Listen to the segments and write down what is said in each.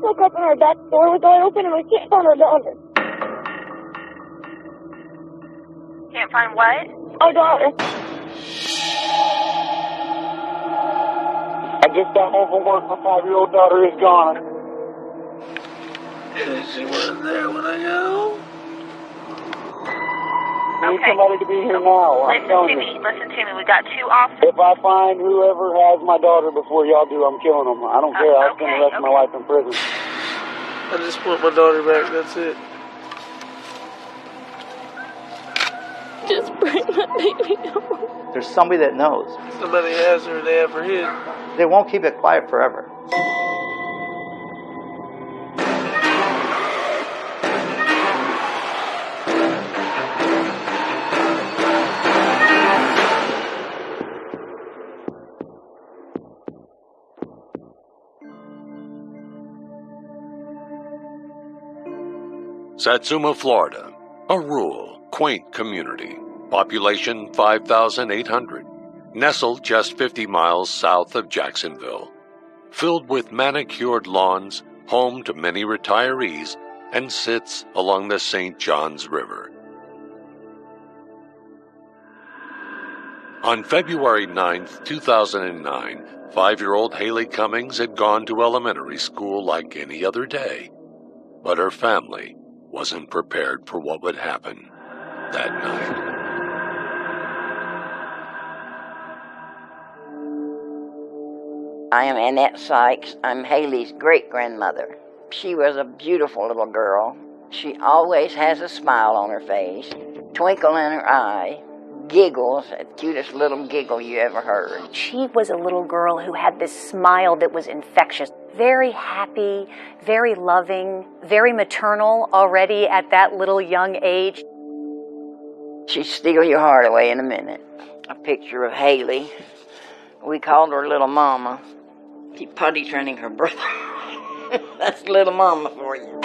woke up and our back door was wide open and we can't find our daughter. Can't find what? Our daughter. I just got home from work. My 5-year-old daughter is gone. She wasn't there when I got home. I need somebody to be here now. Listen to me. We got 2 officers. If I find whoever has my daughter before y'all do, I'm killing them. I don't care. I'll spend the rest of my life in prison. I just want my daughter back. That's it. Just bring my baby home. There's somebody that knows. Somebody has her. They have her hid. They won't keep it quiet forever. Satsuma, Florida, a rural, quaint community, population 5,800, nestled just 50 miles south of Jacksonville, filled with manicured lawns, home to many retirees, and sits along the St. Johns River. On February 9, 2009, 5-year-old Haley Cummings had gone to elementary school like any other day, but her family wasn't prepared for what would happen that night. I am Annette Sykes. I'm Haley's great-grandmother. She was a beautiful little girl. She always has a smile on her face, twinkle in her eye, giggles, the cutest little giggle you ever heard. She was a little girl who had this smile that was infectious. Very happy, very loving, very maternal already at that little young age. She'd steal your heart away in a minute. A picture of Haley. We called her Little Mama. She potty training her brother. That's Little Mama for you.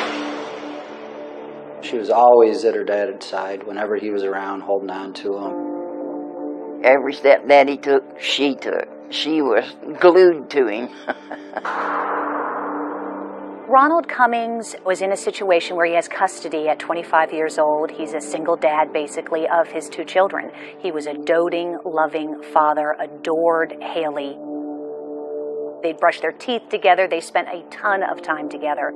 She was always at her dad's side whenever he was around, holding on to him. Every step Daddy took, she took. She was glued to him. Ronald Cummings was in a situation where he has custody at 25 years old. He's a single dad, basically, of his 2 children. He was a doting, loving father, adored Haley. They'd brush their teeth together. They spent a ton of time together.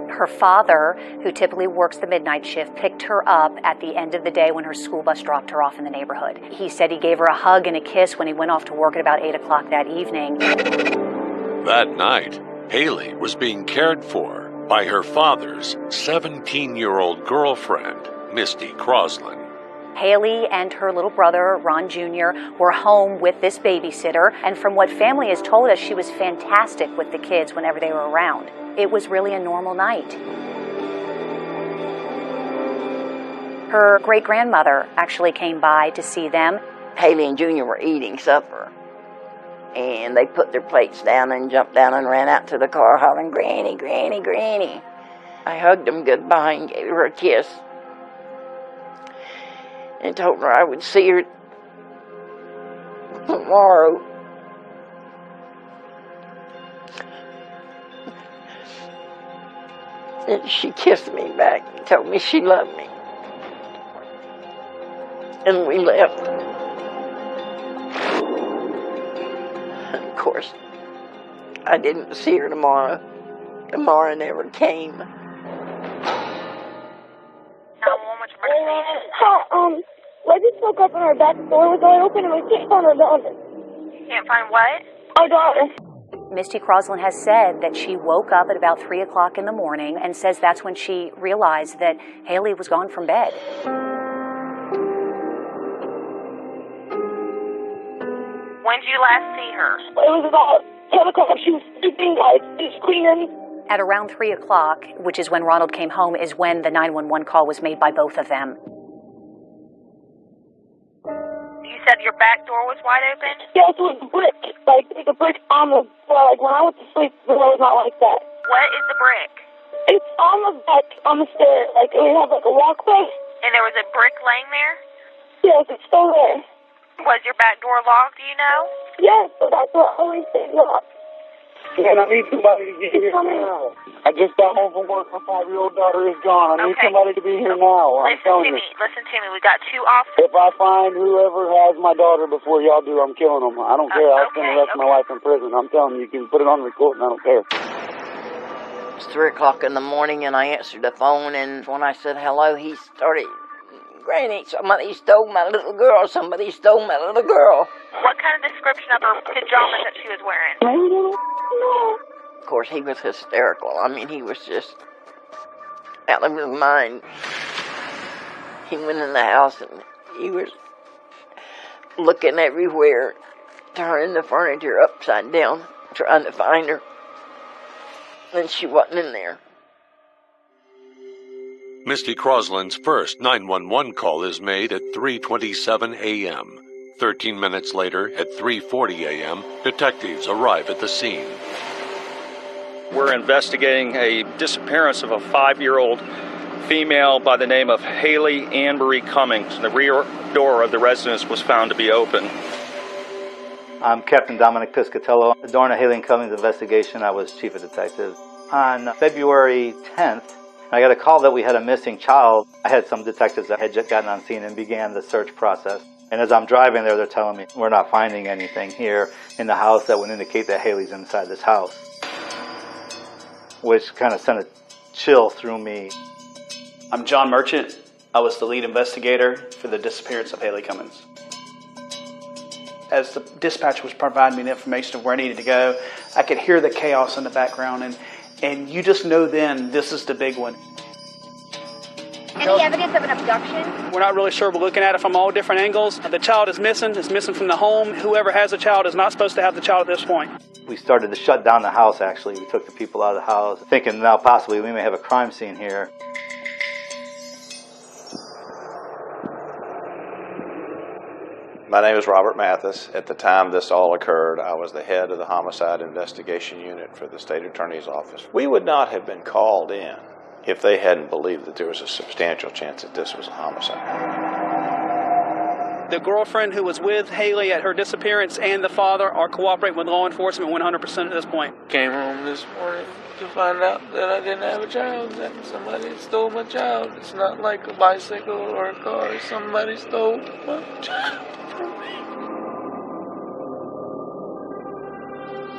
Her father, who typically works the midnight shift, picked her up at the end of the day when her school bus dropped her off in the neighborhood. He said he gave her a hug and a kiss when he went off to work at about 8 o'clock that evening. That night, Haley was being cared for by her father's 17-year-old girlfriend, Misty Crosland. Haley and her little brother, Ron Jr., were home with this babysitter, and from what family has told us, she was fantastic with the kids whenever they were around. It was really a normal night. Her great-grandmother actually came by to see them. Haley and Junior were eating supper. And they put their plates down and jumped down and ran out to the car hollering, "Granny, Granny, Granny." I hugged them goodbye and gave her a kiss. And told her I would see her tomorrow. And she kissed me back and told me she loved me. And we left. Of course, I didn't see her tomorrow. Tomorrow never came. I just woke up and our back door was wide open and we can't find our daughter. Can't find what? Our daughter. Misty Crosland has said that she woke up at about 3 o'clock in the morning and says that's when she realized that Haley was gone from bed. When did you last see her? It was about 10 o'clock. She was sleeping, just cleaning. At around 3 o'clock, which is when Ronald came home, is when the 911 call was made by both of them. You said your back door was wide open? Yeah, it was a brick. Like, there's a brick on the floor. Like, when I went to sleep, the door was not like that. What is the brick? It's on the back, on the stair. Like, we have, like, a walkway. And there was a brick laying there? Yes, it's still there. Was your back door locked, do you know? Yes, but that's what always stayed locked. And I need somebody to get here now. I just got home from work. My 5-year-old daughter is gone. I need somebody to be here now. I'm telling you. Listen to me. We got 2 officers. If I find whoever has my daughter before y'all do, I'm killing them. I don't care. I'll spend the rest of my life in prison. I'm telling you, you can put it on record, and I don't care. It's 3 o'clock in the morning, and I answered the phone, and when I said hello, he started, "Granny, somebody stole my little girl. Somebody stole my little girl." What kind of description of her pajamas that she was wearing? Of course, he was hysterical. I mean, he was just out of his mind. He went in the house, and he was looking everywhere, turning the furniture upside down, trying to find her. And she wasn't in there. Misty Crosland's first 911 call is made at 3:27 a.m. 13 minutes later, at 3:40 a.m., detectives arrive at the scene. We're investigating a disappearance of a 5-year-old female by the name of Haley Ann Marie Cummings. The rear door of the residence was found to be open. I'm Captain Dominic Piscatello. During the Haley Cummings investigation, I was chief of detectives. On February 10th, I got a call that we had a missing child. I had some detectives that had just gotten on scene and began the search process. And as I'm driving there, they're telling me, we're not finding anything here in the house that would indicate that Haley's inside this house, which kind of sent a chill through me. I'm John Merchant. I was the lead investigator for the disappearance of Haley Cummings. As the dispatcher was providing me the information of where I needed to go, I could hear the chaos in the background, and you just know then this is the big one. Any evidence of an abduction? We're not really sure. We're looking at it from all different angles. The child is missing. It's missing from the home. Whoever has a child is not supposed to have the child at this point. We started to shut down the house, actually. We took the people out of the house, thinking now possibly we may have a crime scene here. My name is Robert Mathis. At the time this all occurred, I was the head of the Homicide Investigation Unit for the State Attorney's Office. We would not have been called in if they hadn't believed that there was a substantial chance that this was a homicide. The girlfriend who was with Haley at her disappearance and the father are cooperating with law enforcement 100% at this point. Came home this morning to find out that I didn't have a child, that somebody stole my child. It's not like a bicycle or a car. Somebody stole my child from me.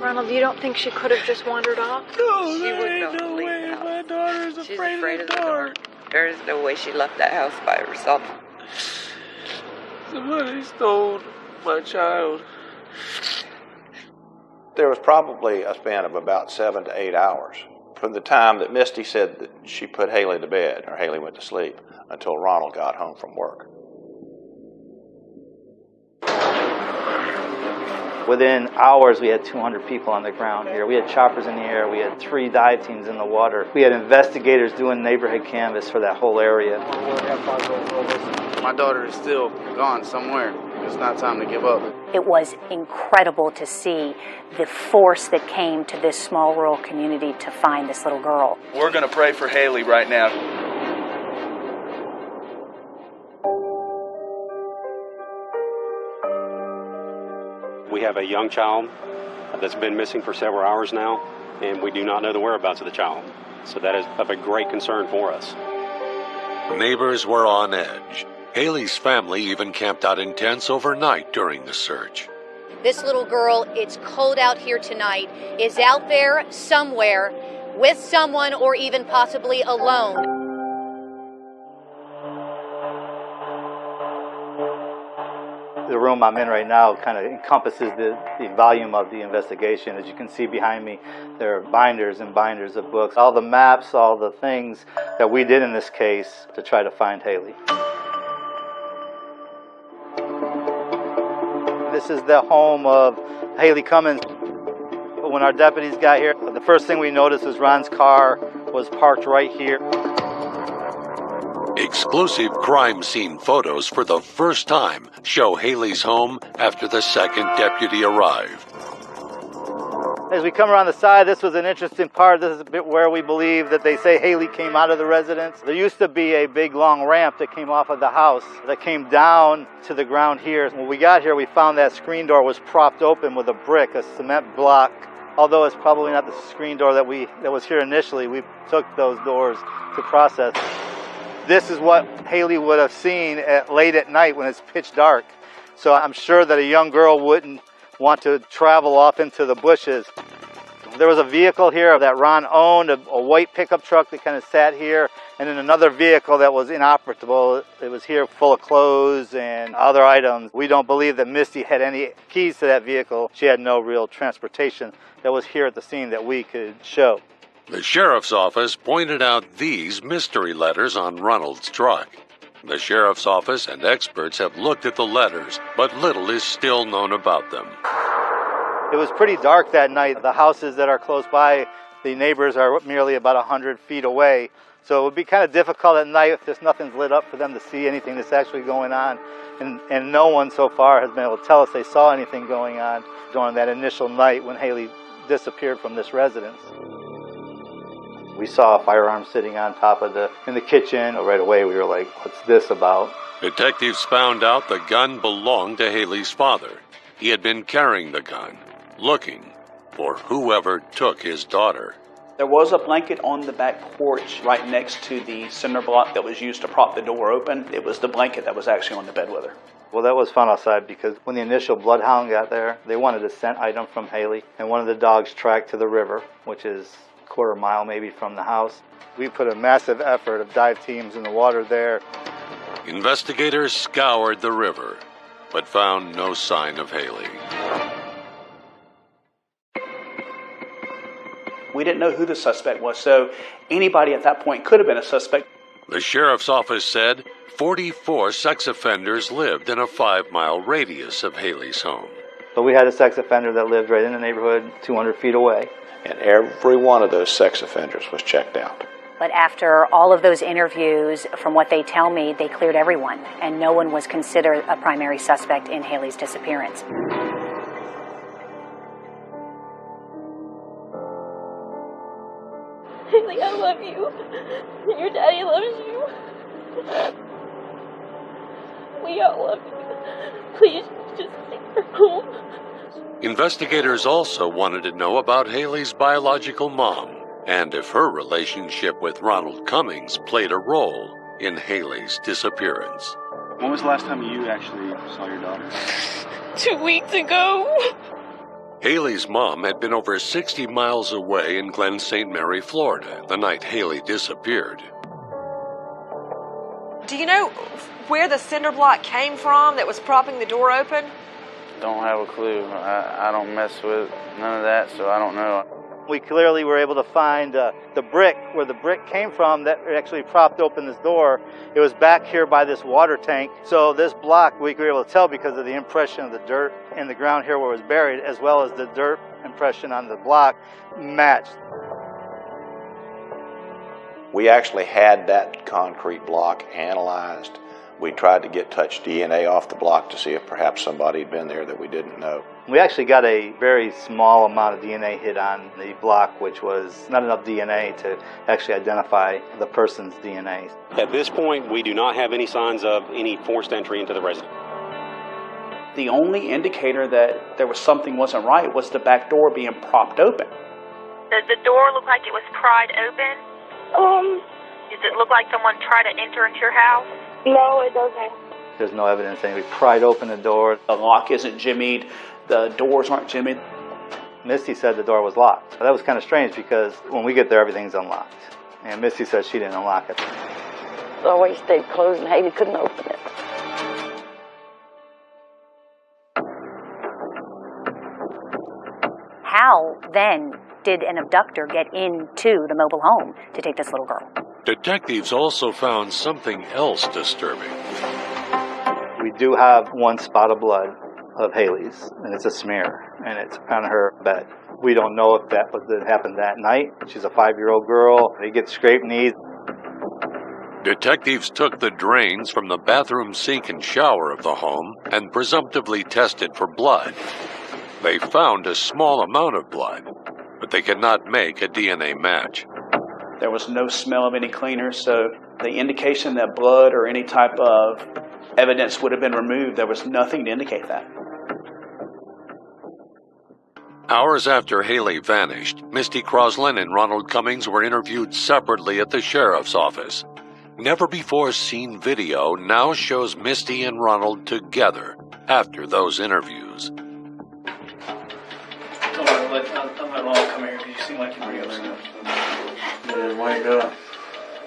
Ronald, you don't think she could have just wandered off? No, She would not no leave way. the house. My daughter's She's afraid of the the dark. There is no way she left that house by herself. Somebody stole my child. There was probably a span of about 7 to 8 hours from the time that Misty said that she put Haley to bed, or Haley went to sleep, until Ronald got home from work. Within hours, we had 200 people on the ground here. We had choppers in the air. We had 3 dive teams in the water. We had investigators doing neighborhood canvass for that whole area. My daughter is still gone somewhere. It's not time to give up. It was incredible to see the force that came to this small rural community to find this little girl. We're going to pray for Haley right now. We have a young child that's been missing for several hours now, and we do not know the whereabouts of the child. So that is of a great concern for us. Neighbors were on edge. Haley's family even camped out in tents overnight during the search. This little girl, it's cold out here tonight, is out there somewhere with someone or even possibly alone. The room I'm in right now kind of encompasses the volume of the investigation. As you can see behind me, there are binders and binders of books, all the maps, all the things that we did in this case to try to find Haley. This is the home of Haley Cummings. When our deputies got here, the first thing we noticed was Ron's car was parked right here. Exclusive crime scene photos for the first time show Haley's home after the second deputy arrived. As we come around the side, this was an interesting part. This is a bit where we believe that they say Haley came out of the residence. There used to be a big long ramp that came off of the house that came down to the ground here. When we got here, we found that screen door was propped open with a brick, a cement block Although it's probably not the screen door that was here initially, we took those doors to process. This is what Haley would have seen late at night when it's pitch dark. So I'm sure that a young girl wouldn't want to travel off into the bushes. There was a vehicle here that Ron owned, a white pickup truck that kind of sat here, and then another vehicle that was inoperable. It was here full of clothes and other items. We don't believe that Misty had any keys to that vehicle. She had no real transportation that was here at the scene that we could show. The sheriff's office pointed out these mystery letters on Ronald's truck. The sheriff's office and experts have looked at the letters, but little is still known about them. It was pretty dark that night. The houses that are close by, the neighbors are merely about 100 feet away. So it would be kind of difficult at night if there's nothing's lit up for them to see anything that's actually going on. And no one so far has been able to tell us they saw anything going on during that initial night when Haley disappeared from this residence. We saw a firearm sitting on top of in the kitchen. Right away we were like, what's this about? Detectives found out the gun belonged to Haley's father. He had been carrying the gun, looking for whoever took his daughter. There was a blanket on the back porch right next to the cinder block that was used to prop the door open. It was the blanket that was actually on the bed with her. Well, that was fun outside because when the initial bloodhound got there, they wanted a scent item from Haley, and one of the dogs tracked to the river, which is a quarter mile maybe from the house. We put a massive effort of dive teams in the water there. Investigators scoured the river, but found no sign of Haley. We didn't know who the suspect was, so anybody at that point could have been a suspect. The sheriff's office said 44 sex offenders lived in a 5-mile radius of Haley's home. So we had a sex offender that lived right in the neighborhood 200 feet away. And every one of those sex offenders was checked out. But after all of those interviews, from what they tell me, they cleared everyone, and no one was considered a primary suspect in Haley's disappearance. Haley, I love you. Your daddy loves you. We all love you. Please, just take her home. Investigators also wanted to know about Haley's biological mom, and if her relationship with Ronald Cummings played a role in Haley's disappearance. When was the last time you actually saw your daughter? 2 weeks ago. Haley's mom had been over 60 miles away in Glen St. Mary, Florida, the night Haley disappeared. Do you know where the cinder block came from that was propping the door open? Don't have a clue. I don't mess with none of that, so I don't know. We clearly were able to find the brick, where the brick came from that actually propped open this door. It was back here by this water tank. So this block we were able to tell because of the impression of the dirt in the ground here where it was buried, as well as the dirt impression on the block matched. We actually had that concrete block analyzed. We tried to get touch DNA off the block to see if perhaps somebody had been there that we didn't know. We actually got a very small amount of DNA hit on the block, which was not enough DNA to actually identify the person's DNA. At this point, we do not have any signs of any forced entry into the residence. The only indicator that there was something wasn't right was the back door being propped open. Does the door look like it was pried open? Does it look like someone tried to enter into your house? No, it doesn't. There's no evidence that we pried open the door. The lock isn't jimmied. The doors aren't jimmied. Misty said the door was locked. That was kind of strange because when we get there, everything's unlocked. And Misty said she didn't unlock it. It always stayed closed and Haley couldn't open it. How then did an abductor get into the mobile home to take this little girl? Detectives also found something else disturbing. We do have one spot of blood of Haley's, and it's a smear, and it's on her bed. We don't know if that happened that night. She's a 5-year-old girl. They get scraped knees. Detectives took the drains from the bathroom sink and shower of the home and presumptively tested for blood. They found a small amount of blood, but they could not make a DNA match. There was no smell of any cleaner, so the indication that blood or any type of evidence would have been removed, there was nothing to indicate that. Hours after Haley vanished, Misty Crosland and Ronald Cummings were interviewed separately at the sheriff's office. Never before seen video now shows Misty and Ronald together after those interviews. I'm gonna let Ronald come here because you seem like you're pretty upset. Yeah, wake up.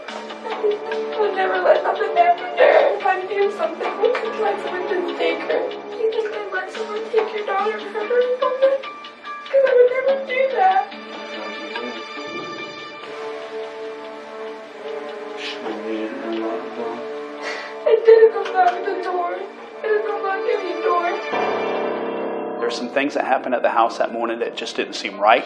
I would never let nothing happen there. If I knew something, I could let someone just take her. You think I'd let someone take your daughter and hurt her or something? Because I would never do that. I didn't go knock the door. I didn't go knock any door. There's some things that happened at the house that morning that just didn't seem right.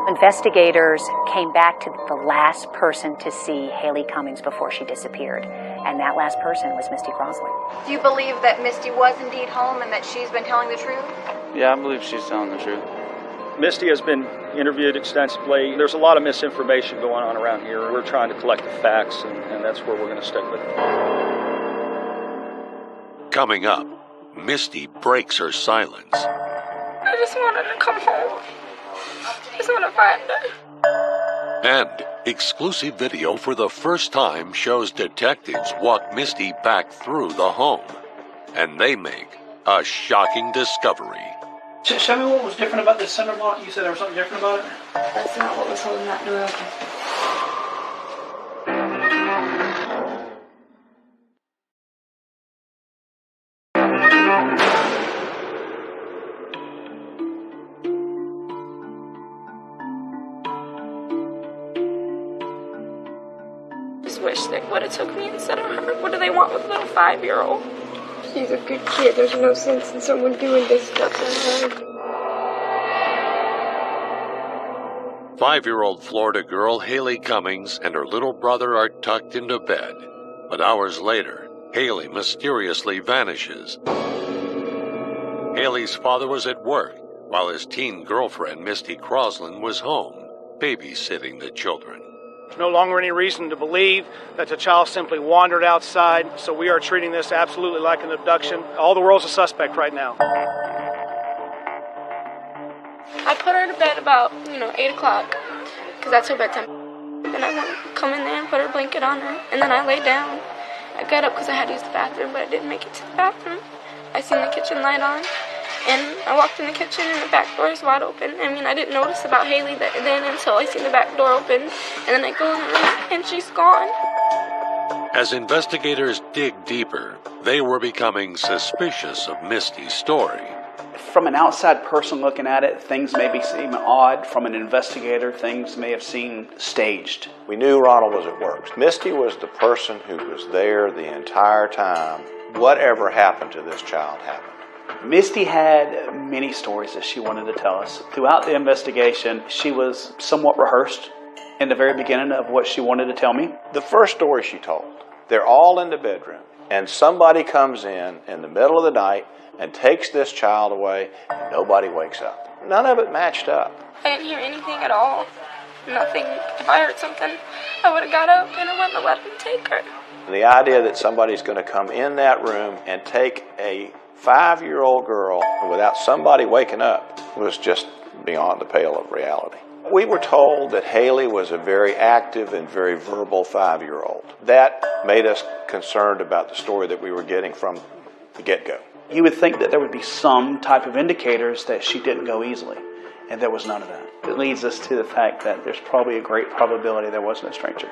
Investigators came back to the last person to see Haley Cummings before she disappeared, and that last person was Misty Crosland. Do you believe that Misty was indeed home and that she's been telling the truth? Yeah, I believe she's telling the truth. Misty has been interviewed extensively. There's a lot of misinformation going on around here. We're trying to collect the facts, and that's where we're going to stick with it. Coming up, Misty breaks her silence. I just wanted to come home. I just want to find her. And exclusive video for the first time shows detectives walk Misty back through the home. And they make a shocking discovery. Show me what was different about this cinder block. You said there was something different about it? That's not what was holding that door open. Just wish they would have took me instead of her. What do they want with a little 5-year-old? She's a good kid. There's no sense in someone doing this stuff to her. 5-year-old Florida girl Haley Cummings and her little brother are tucked into bed. But hours later, Haley mysteriously vanishes. Haley's father was at work, while his teen girlfriend Misty Crosland was home, babysitting the children. There's no longer any reason to believe that the child simply wandered outside, so we are treating this absolutely like an abduction. All the world's a suspect right now. I put her to bed about, 8 o'clock, because that's her bedtime. And I went come in there and put her blanket on her, and then I lay down. I got up because I had to use the bathroom, but I didn't make it to the bathroom. I seen the kitchen light on, and I walked in the kitchen, and the back door is wide open. I didn't notice about Haley then until I seen the back door open, and then I go in the room, and she's gone. As investigators dig deeper, they were becoming suspicious of Misty's story. From an outside person looking at it, things may seem odd. From an investigator, things may have seemed staged. We knew Ronald was at work. Misty was the person who was there the entire time. Whatever happened to this child happened. Misty had many stories that she wanted to tell us. Throughout the investigation, she was somewhat rehearsed in the very beginning of what she wanted to tell me. The first story she told, they're all in the bedroom, and somebody comes in the middle of the night and takes this child away, and nobody wakes up. None of it matched up. I didn't hear anything at all. Nothing. If I heard something, I would have got up and I wouldn't have let them take her. The idea that somebody's going to come in that room and take a 5-year-old girl without somebody waking up was just beyond the pale of reality. We were told that Haley was a very active and very verbal 5-year-old. That made us concerned about the story that we were getting from the get-go. You would think that there would be some type of indicators that she didn't go easily, and there was none of that. It leads us to the fact that there's probably a great probability there wasn't a stranger.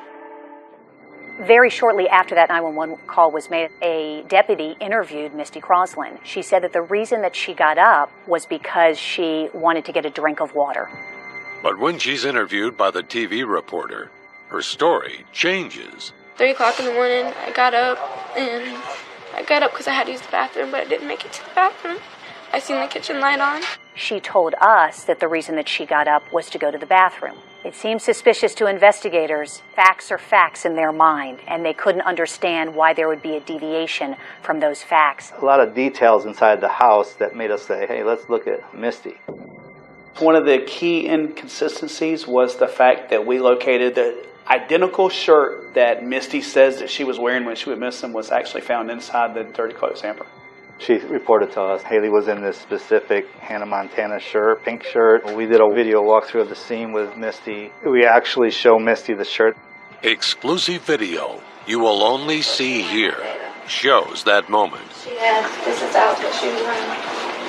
Very shortly after that 911 call was made, a deputy interviewed Misty Crosland. She said that the reason that she got up was because she wanted to get a drink of water. But when she's interviewed by the TV reporter, her story changes. 3 o'clock in the morning, I got up because I had to use the bathroom, but I didn't make it to the bathroom. I seen the kitchen light on. She told us that the reason that she got up was to go to the bathroom. It seemed suspicious to investigators. Facts are facts in their mind, and they couldn't understand why there would be a deviation from those facts. A lot of details inside the house that made us say, hey, let's look at Misty. One of the key inconsistencies was the fact that we located the identical shirt that Misty says that she was wearing when she went missing was actually found inside the dirty clothes hamper. She reported to us Haley was in this specific Hannah Montana shirt, pink shirt. We did a video walkthrough of the scene with Misty. We actually show Misty the shirt. Exclusive video you will only see here shows that moment. This is the outfit she was wearing.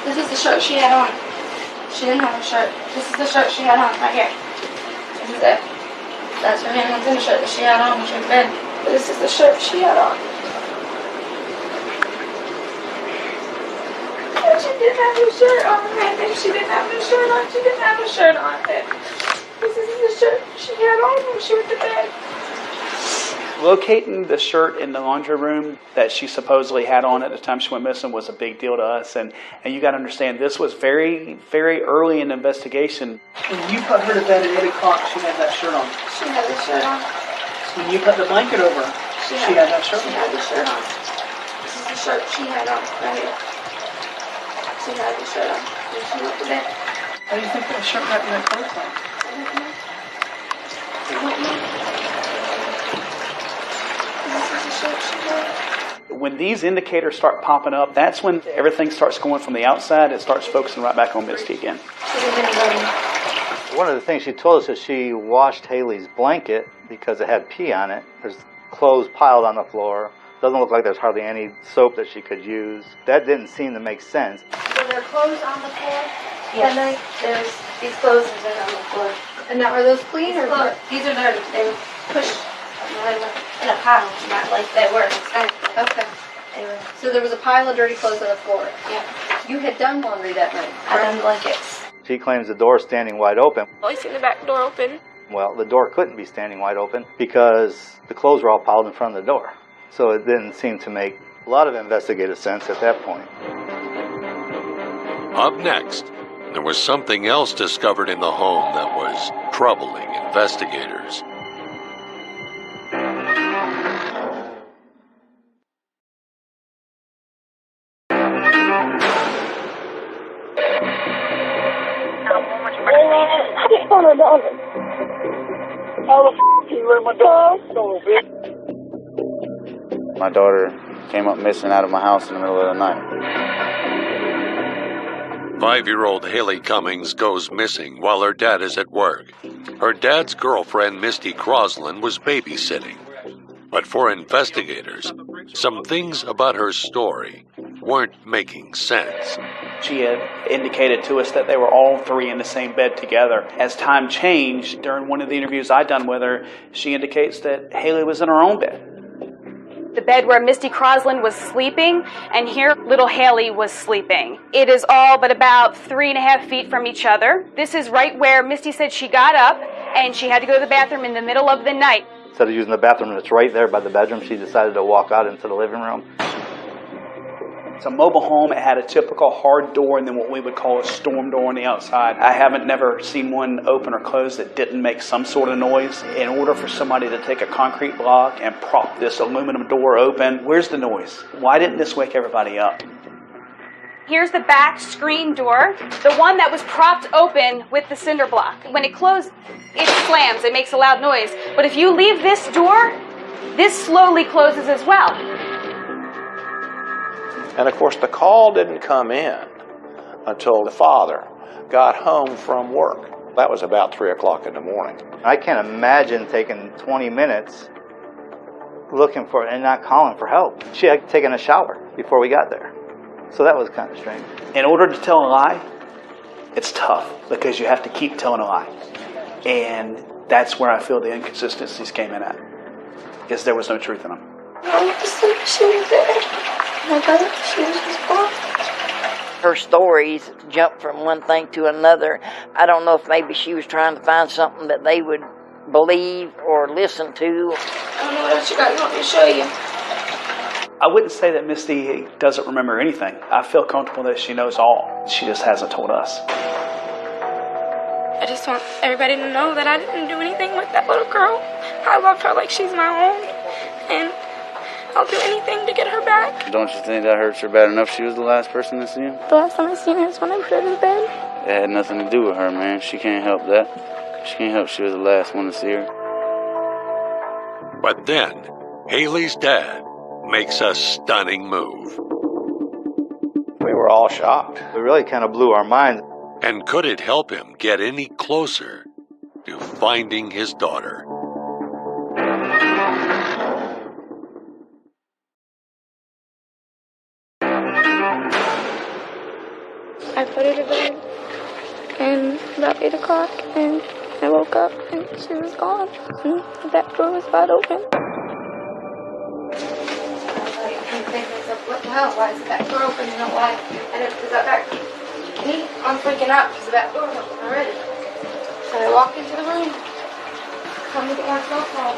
This is the shirt she had on. She didn't have a shirt. This is the shirt she had on right here. This is it. That's her Hannah Montana shirt that she had on when she was in bed. But this is the shirt she had on. And she didn't have a shirt on. And she didn't have a shirt on. She didn't have a shirt on. And this is the shirt she had on when she went to bed. Locating the shirt in the laundry room that she supposedly had on at the time she went missing was a big deal to us. And you got to understand, this was very, very early in the investigation. When you put her to bed at 8 o'clock, she had that shirt on. She had the shirt on. When you put the blanket over her, she had that shirt on. She had the shirt on. This is the shirt she had on right here. She had the shirt on when she went to bed. How do you think that shirt got in that clothes on? I don't know. When these indicators start popping up, that's when everything starts going from the outside. It starts focusing right back on Misty again. One of the things she told us is she washed Haley's blanket because it had pee on it. There's clothes piled on the floor. Doesn't look like there's hardly any soap that she could use. That didn't seem to make sense. Were there clothes on the floor? Yes. And there's these clothes that are on the floor. And now, are those clean or what? These are dirty. They were pushed in a pile, not like they were. Okay. Anyway. So there was a pile of dirty clothes on the floor. Yeah. You had done laundry that night. I done blankets. She claims the door is standing wide open. I seen the back door open. Well, the door couldn't be standing wide open because the clothes were all piled in front of the door. So it didn't seem to make a lot of investigative sense at that point. Up next, there was something else discovered in the home that was troubling investigators. I just want to know how the f*** you let my dog go, bitch. My daughter came up missing out of my house in the middle of the night. 5-year-old Haley Cummings goes missing while her dad is at work. Her dad's girlfriend, Misty Crosland, was babysitting. But for investigators, some things about her story weren't making sense. She had indicated to us that they were all three in the same bed together. As time changed, during one of the interviews I done with her, she indicates that Haley was in her own bed. The bed where Misty Crosland was sleeping, and here little Haley was sleeping. It is all but about 3.5 feet from each other. This is right where Misty said she got up, and she had to go to the bathroom in the middle of the night. Instead of using the bathroom that's right there by the bedroom, she decided to walk out into the living room. It's a mobile home. It had a typical hard door and then what we would call a storm door on the outside. I haven't never seen one open or close that didn't make some sort of noise. In order for somebody to take a concrete block and prop this aluminum door open, where's the noise? Why didn't this wake everybody up? Here's the back screen door, the one that was propped open with the cinder block. When it closed, it slams, it makes a loud noise. But if you leave this door, this slowly closes as well. And of course, the call didn't come in until the father got home from work. That was about 3 o'clock in the morning. I can't imagine taking 20 minutes looking for it and not calling for help. She had taken a shower before we got there. So that was kind of strange. In order to tell a lie, it's tough because you have to keep telling a lie. And that's where I feel the inconsistencies came in at, is there was no truth in them. She was there. My brother, she was just born. Her stories jump from one thing to another. I don't know if maybe she was trying to find something that they would believe or listen to. I don't know what else you got. You want me to show you? I wouldn't say that Misty doesn't remember anything. I feel comfortable that she knows all. She just hasn't told us. I just want everybody to know that I didn't do anything with that little girl. I love her like she's my own. And I'll do anything to get her back. Don't you think that hurts her bad enough? She was the last person to see him. The last time I seen her is when I put her to bed. It had nothing to do with her, man. She can't help that. She can't help she was the last one to see her. But then, Haley's dad makes a stunning move. were all shocked. It really kind of blew our minds. And could it help him get any closer to finding his daughter? I put her to bed, and about 8 o'clock, and I woke up, and she was gone, and the back door was wide open. What the hell? Why is the back door open? You know why? And it was that back. I'm freaking out because the back door is open already. So I walk into the room, come to get my cell phone,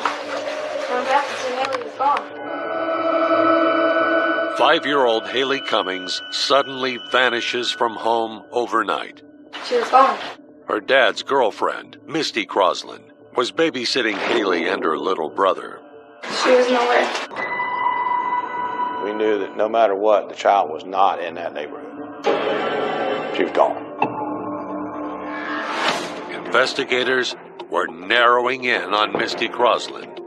run back and see Haley is gone. 5-year-old Haley Cummings suddenly vanishes from home overnight. She was gone. Her dad's girlfriend, Misty Crosland, was babysitting Haley and her little brother. She was nowhere. We knew that no matter what, the child was not in that neighborhood. She was gone. Investigators were narrowing in on Misty Crosland.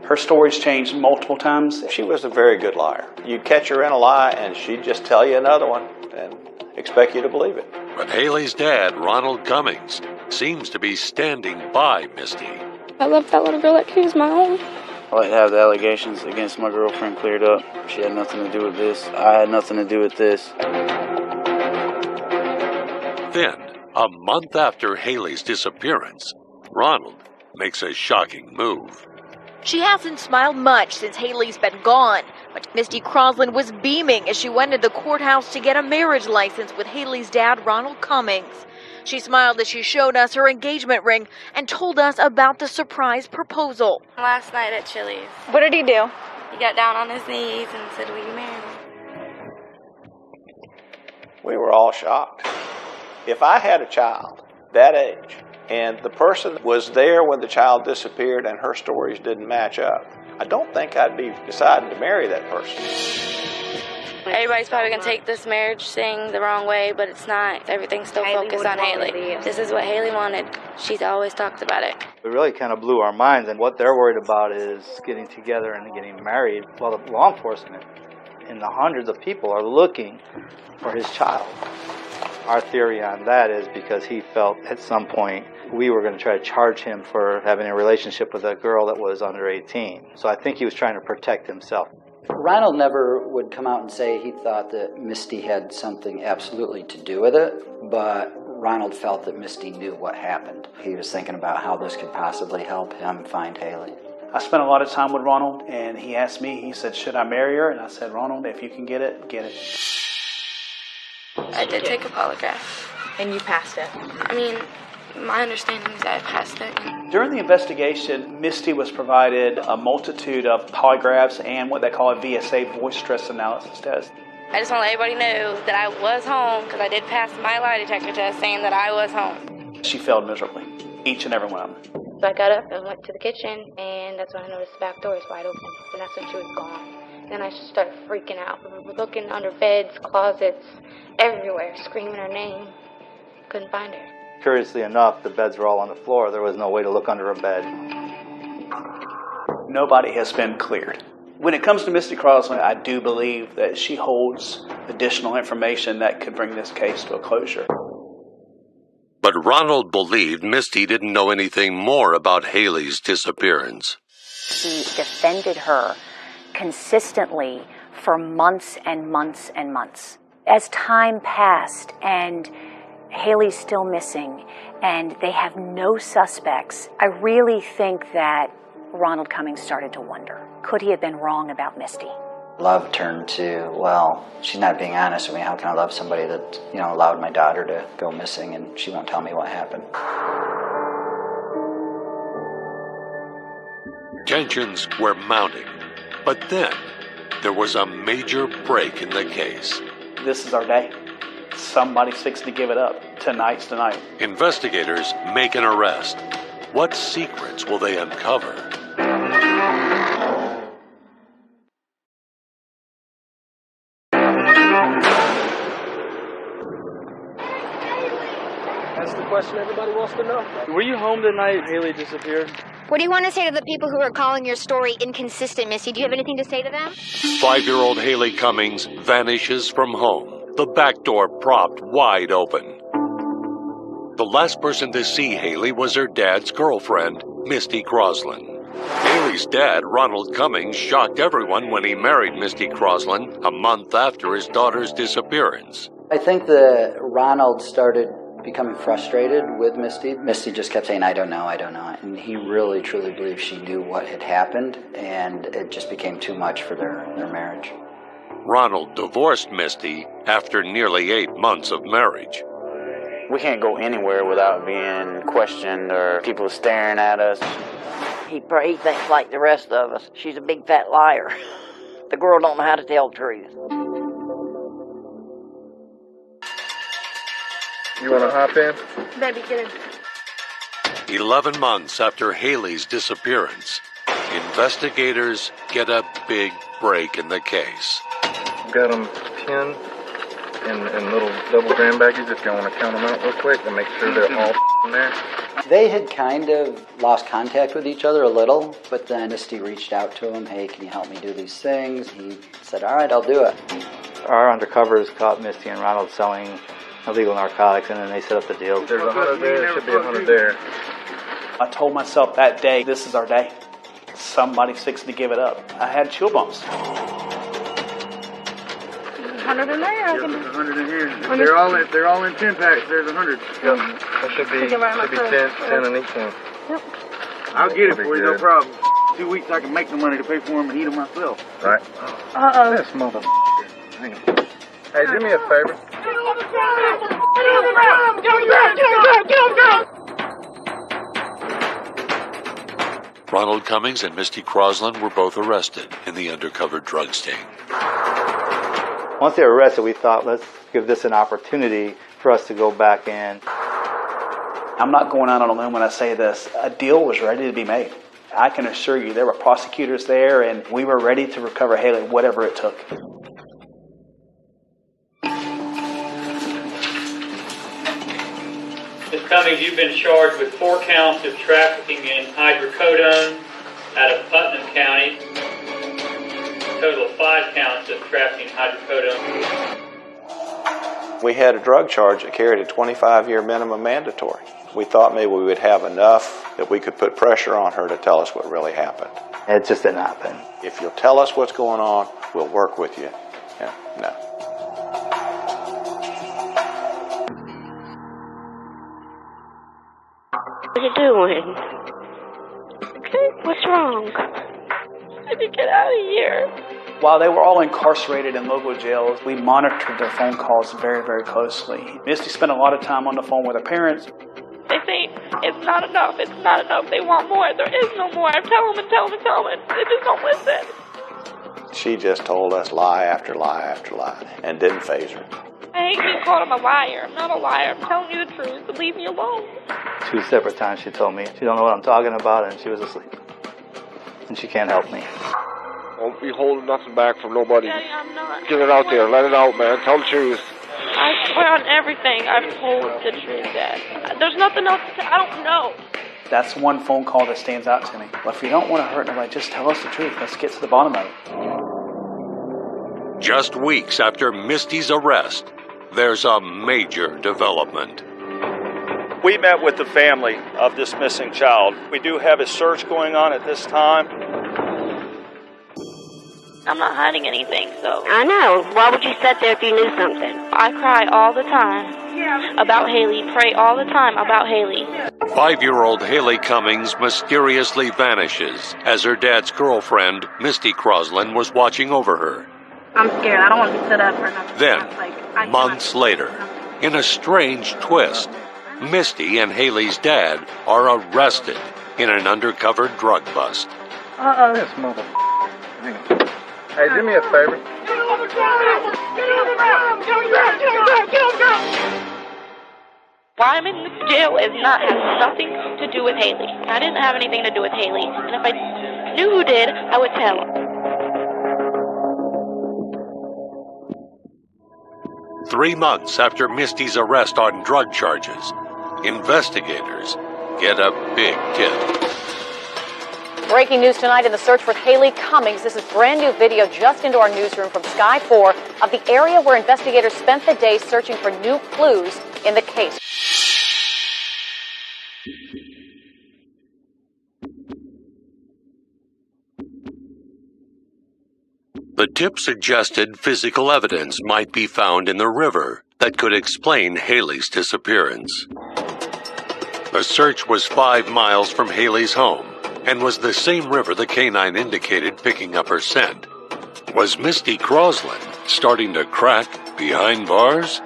Her story's changed multiple times. She was a very good liar. You'd catch her in a lie, and she'd just tell you another one and expect you to believe it. But Haley's dad, Ronald Cummings, seems to be standing by Misty. I love that little girl like she was my own. I'd like to have the allegations against my girlfriend cleared up. She had nothing to do with this. I had nothing to do with this. Then, a month after Haley's disappearance, Ronald makes a shocking move. She hasn't smiled much since Haley's been gone, but Misty Crosland was beaming as she went to the courthouse to get a marriage license with Haley's dad, Ronald Cummings. She smiled as she showed us her engagement ring and told us about the surprise proposal. Last night at Chili's. What did he do? He got down on his knees and said, "Will you marry me?" We were all shocked. If I had a child that age, and the person was there when the child disappeared and her stories didn't match up, I don't think I'd be deciding to marry that person. Everybody's probably going to take this marriage thing the wrong way, but it's not. Everything's still focused on Haley. This is what Haley wanted. She's always talked about it. It really kind of blew our minds, and what they're worried about is getting together and getting married. Well, the law enforcement and the hundreds of people are looking for his child. Our theory on that is because he felt at some point we were going to try to charge him for having a relationship with a girl that was under 18. So I think he was trying to protect himself. Ronald never would come out and say he thought that Misty had something absolutely to do with it, but Ronald felt that Misty knew what happened. He was thinking about how this could possibly help him find Haley. I spent a lot of time with Ronald, and he asked me, he said, should I marry her? And I said, Ronald, if you can get it, get it. I did take a polygraph. And you passed it? I mean, my understanding is that I passed it. During the investigation, Misty was provided a multitude of polygraphs and what they call a VSA, voice stress analysis test. I just want to let everybody know that I was home because I did pass my lie detector test saying that I was home. She failed miserably, each and every one of them. So I got up and went to the kitchen, and that's when I noticed the back door is wide open. And that's when she was gone. Then I just started freaking out. We were looking under beds, closets, everywhere, screaming her name. Couldn't find her. Curiously enough, the beds were all on the floor. There was no way to look under a bed. Nobody has been cleared. When it comes to Misty Crosland, I do believe that she holds additional information that could bring this case to a closure. But Ronald believed Misty didn't know anything more about Haley's disappearance. He defended her consistently for months and months and months. As time passed and Haley's still missing and they have no suspects, I really think that Ronald Cummings started to wonder, could he have been wrong about Misty? Love turned to, well, she's not being honest with me. How can I love somebody that, allowed my daughter to go missing and she won't tell me what happened? Tensions were mounting, but then there was a major break in the case. This is our day. Somebody's fixing to give it up. Tonight's the night. Investigators make an arrest. What secrets will they uncover? That's the question everybody wants to know. Were you home the night Haley disappeared? What do you want to say to the people who are calling your story inconsistent, Missy? Do you have anything to say to them? 5-year-old Haley Cummings vanishes from home. the back door propped wide open. The last person to see Haley was her dad's girlfriend, Misty Crosland. Haley's dad, Ronald Cummings, shocked everyone when he married Misty Crosland a month after his daughter's disappearance. I think that Ronald started becoming frustrated with Misty. Misty just kept saying, I don't know. And he really, truly believed she knew what had happened, and it just became too much for their marriage. Ronald divorced Misty after nearly 8 months of marriage. We can't go anywhere without being questioned or people staring at us. He thinks like the rest of us. She's a big fat liar. The girl don't know how to tell the truth. You want to hop in? Baby, get in. 11 months after Haley's disappearance, investigators get a big break in the case. Got them pinned in little double gram baggies if you want to count them out real quick and make sure they're all in there. They had kind of lost contact with each other a little, but then Misty reached out to him, hey, can you help me do these things? He said, all right, I'll do it. Our undercovers caught Misty and Ronald selling illegal narcotics, and then they set up the deal. There's 100 there, there should be 100 there. I told myself that day, this is our day. Somebody's fixing to give it up. I had chill bumps. 100 in there. Yep, there's 100 in here. If they're all in 10 packs, there's 100. Yep. That should be 10 in each one. Yep. I'll get it for you, no problem. 2 weeks I can make the money to pay for them and eat them myself. Right. Uh-oh. This motherfucker. Hey, do me a favor. Get on the ground! Get on the ground! Get on the ground! Get on the ground! Get on the ground! Ronald Cummings and Misty Crosland were both arrested in the undercover drug sting. Once they were arrested, we thought, let's give this an opportunity for us to go back in. I'm not going out on a limb when I say this. A deal was ready to be made. I can assure you there were prosecutors there, and we were ready to recover Haley, whatever it took. Ms. Cummings, you've been charged with 4 counts of trafficking in hydrocodone out of Putnam County. A total of 5 counts of trafficking hydrocodone. We had a drug charge that carried a 25-year minimum mandatory. We thought maybe we would have enough that we could put pressure on her to tell us what really happened. It just didn't happen. If you'll tell us what's going on, we'll work with you. Yeah, no. What are you doing? Okay, what's wrong? I need to get out of here. While they were all incarcerated in local jails, we monitored their phone calls very, very closely. Misty spent a lot of time on the phone with her parents. They say, it's not enough, it's not enough. They want more, there is no more. I tell them and tell them and tell them, and they just don't listen. She just told us lie after lie after lie and didn't faze her. I hate being called a liar. I'm not a liar. I'm telling you the truth, but leave me alone. 2 separate times she told me she don't know what I'm talking about, and she was asleep. And she can't help me. Don't be holding nothing back from nobody. Daddy, I'm not. Get it out there. Let it out, man. Tell the truth. I swear on everything I've told the truth, Dad. There's nothing else to I don't know. That's one phone call that stands out to me. But if you don't want to hurt nobody, just tell us the truth. Let's get to the bottom of it. Just weeks after Misty's arrest, there's a major development. We met with the family of this missing child. We do have a search going on at this time. I'm not hiding anything, so. I know. Why would you sit there if you knew something? I cry all the time about Haley, pray all the time about Haley. 5-year-old Haley Cummings mysteriously vanishes as her dad's girlfriend, Misty Crosland, was watching over her. I'm scared. I don't want to sit up or nothing. Then, months later, in a strange twist, Misty and Haley's dad are arrested in an undercover drug bust. Uh-oh. This motherfucker. Hey, do me a favor. Get on the ground! Get on the ground! Get on the ground! Get on the ground! Get on the ground! Why I'm in jail has nothing to do with Haley. I didn't have anything to do with Haley, and if I knew who did, I would tell him. 3 months after Misty's arrest on drug charges, investigators get a big tip. Breaking news tonight in the search for Haley Cummings. This is brand new video just into our newsroom from Sky 4 of the area where investigators spent the day searching for new clues in the case. The tip suggested physical evidence might be found in the river that could explain Haley's disappearance. The search was 5 miles from Haley's home and was the same river the canine indicated picking up her scent. Was Misty Crosland starting to crack behind bars?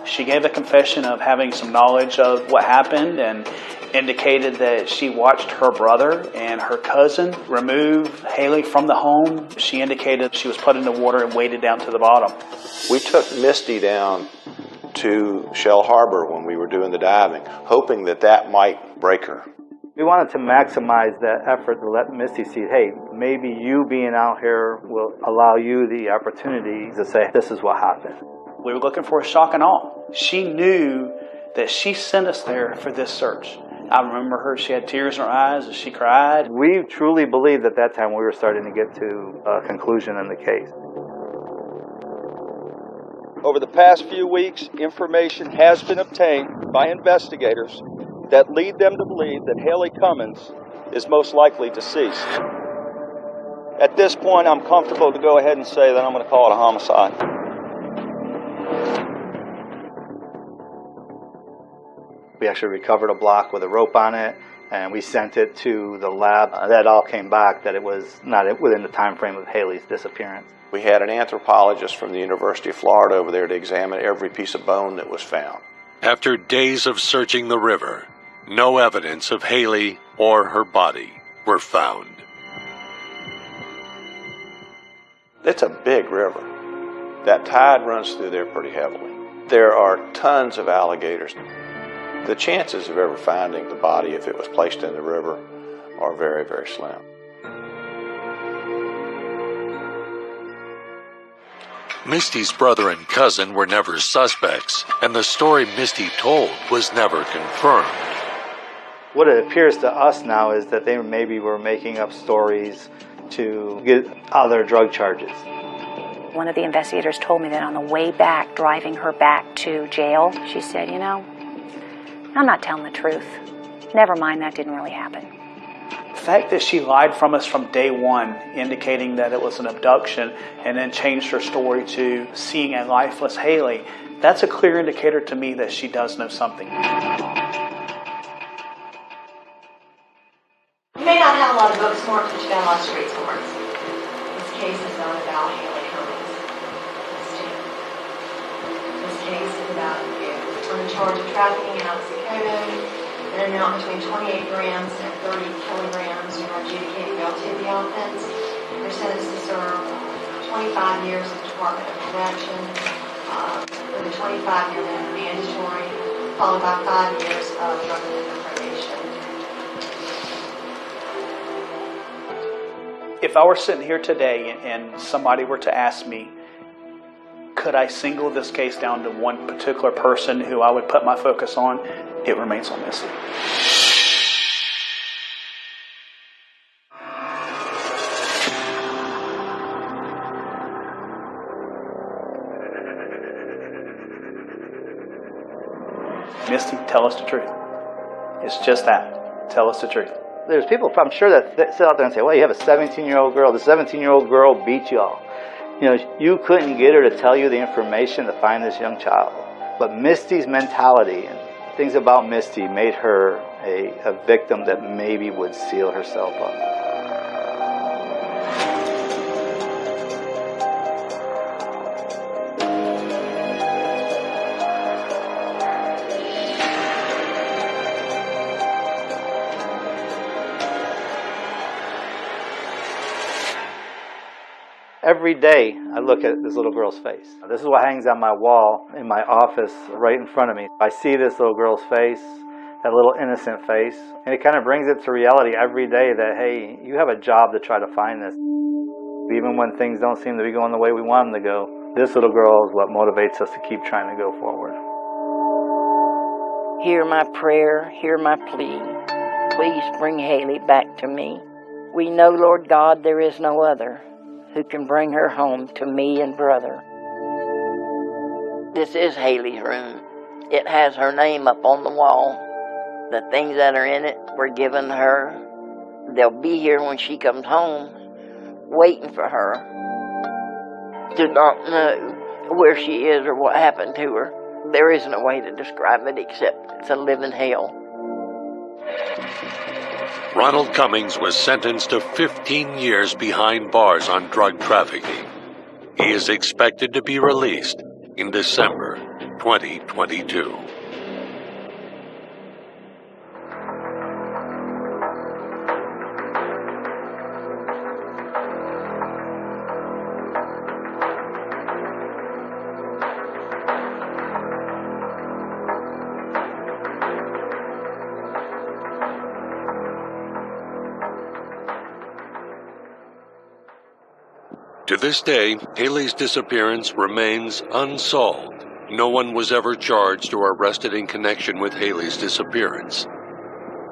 She gave a confession of having some knowledge of what happened and indicated that she watched her brother and her cousin remove Haley from the home. She indicated she was put in the water and waded down to the bottom. We took Misty down to Shell Harbor when we were doing the diving, hoping that that might break her. We wanted to maximize that effort to let Misty see, hey, maybe you being out here will allow you the opportunity to say, this is what happened. We were looking for a shock and awe. She knew that she sent us there for this search. I remember her, she had tears in her eyes as she cried. We truly believed at that time we were starting to get to a conclusion in the case. Over the past few weeks, information has been obtained by investigators that lead them to believe that Haley Cummings is most likely deceased. At this point, I'm comfortable to go ahead and say that I'm going to call it a homicide. We actually recovered a block with a rope on it, and we sent it to the lab. That all came back that it was not within the time frame of Haley's disappearance. We had an anthropologist from the University of Florida over there to examine every piece of bone that was found. After days of searching the river, no evidence of Haley or her body were found. It's a big river. That tide runs through there pretty heavily. There are tons of alligators. The chances of ever finding the body, if it was placed in the river, are very, very slim. Misty's brother and cousin were never suspects, and the story Misty told was never confirmed. What it appears to us now is that they maybe were making up stories to get other drug charges. One of the investigators told me that on the way back, driving her back to jail, she said, you know, I'm not telling the truth. Never mind, that didn't really happen. The fact that she lied from us from day one, indicating that it was an abduction, and then changed her story to seeing a lifeless Haley, that's a clear indicator to me that she does know something. You may not have a lot of book smarts, but you got a lot of street smarts. This case is not about Haley Cummings. This case is about you. On the charge of trafficking in oxycodone, an amount between 28 grams and 30 kilograms. You are adjudicated guilty of the offense. You're sentenced to serve 25 years in the Department of Corrections, with a 25-year minimum mandatory, followed by 5 years of drug offender probation. If I were sitting here today and somebody were to ask me, could I single this case down to one particular person who I would put my focus on, it remains on Misty. Misty, tell us the truth. It's just that. Tell us the truth. There's people, I'm sure, that sit out there and say, well, you have a 17-year-old girl. The 17-year-old girl beat you all. You know, you couldn't get her to tell you the information to find this young child. But Misty's mentality and things about Misty made her a victim that maybe would seal herself up. Every day I look at this little girl's face. This is what hangs on my wall in my office right in front of me. I see this little girl's face, that little innocent face, and it kind of brings it to reality every day that, hey, you have a job to try to find this. Even when things don't seem to be going the way we want them to go, this little girl is what motivates us to keep trying to go forward. Hear my prayer, hear my plea. Please bring Haley back to me. We know, Lord God, there is no other who can bring her home to me and brother. This is Haley's room. It has her name up on the wall. The things that are in it were given her. They'll be here when she comes home, waiting for her. Do not know where she is or what happened to her. There isn't a way to describe it except it's a living hell. Ronald Cummings was sentenced to 15 years behind bars on drug trafficking. He is expected to be released in December 2022. To this day, Haley's disappearance remains unsolved. No one was ever charged or arrested in connection with Haley's disappearance.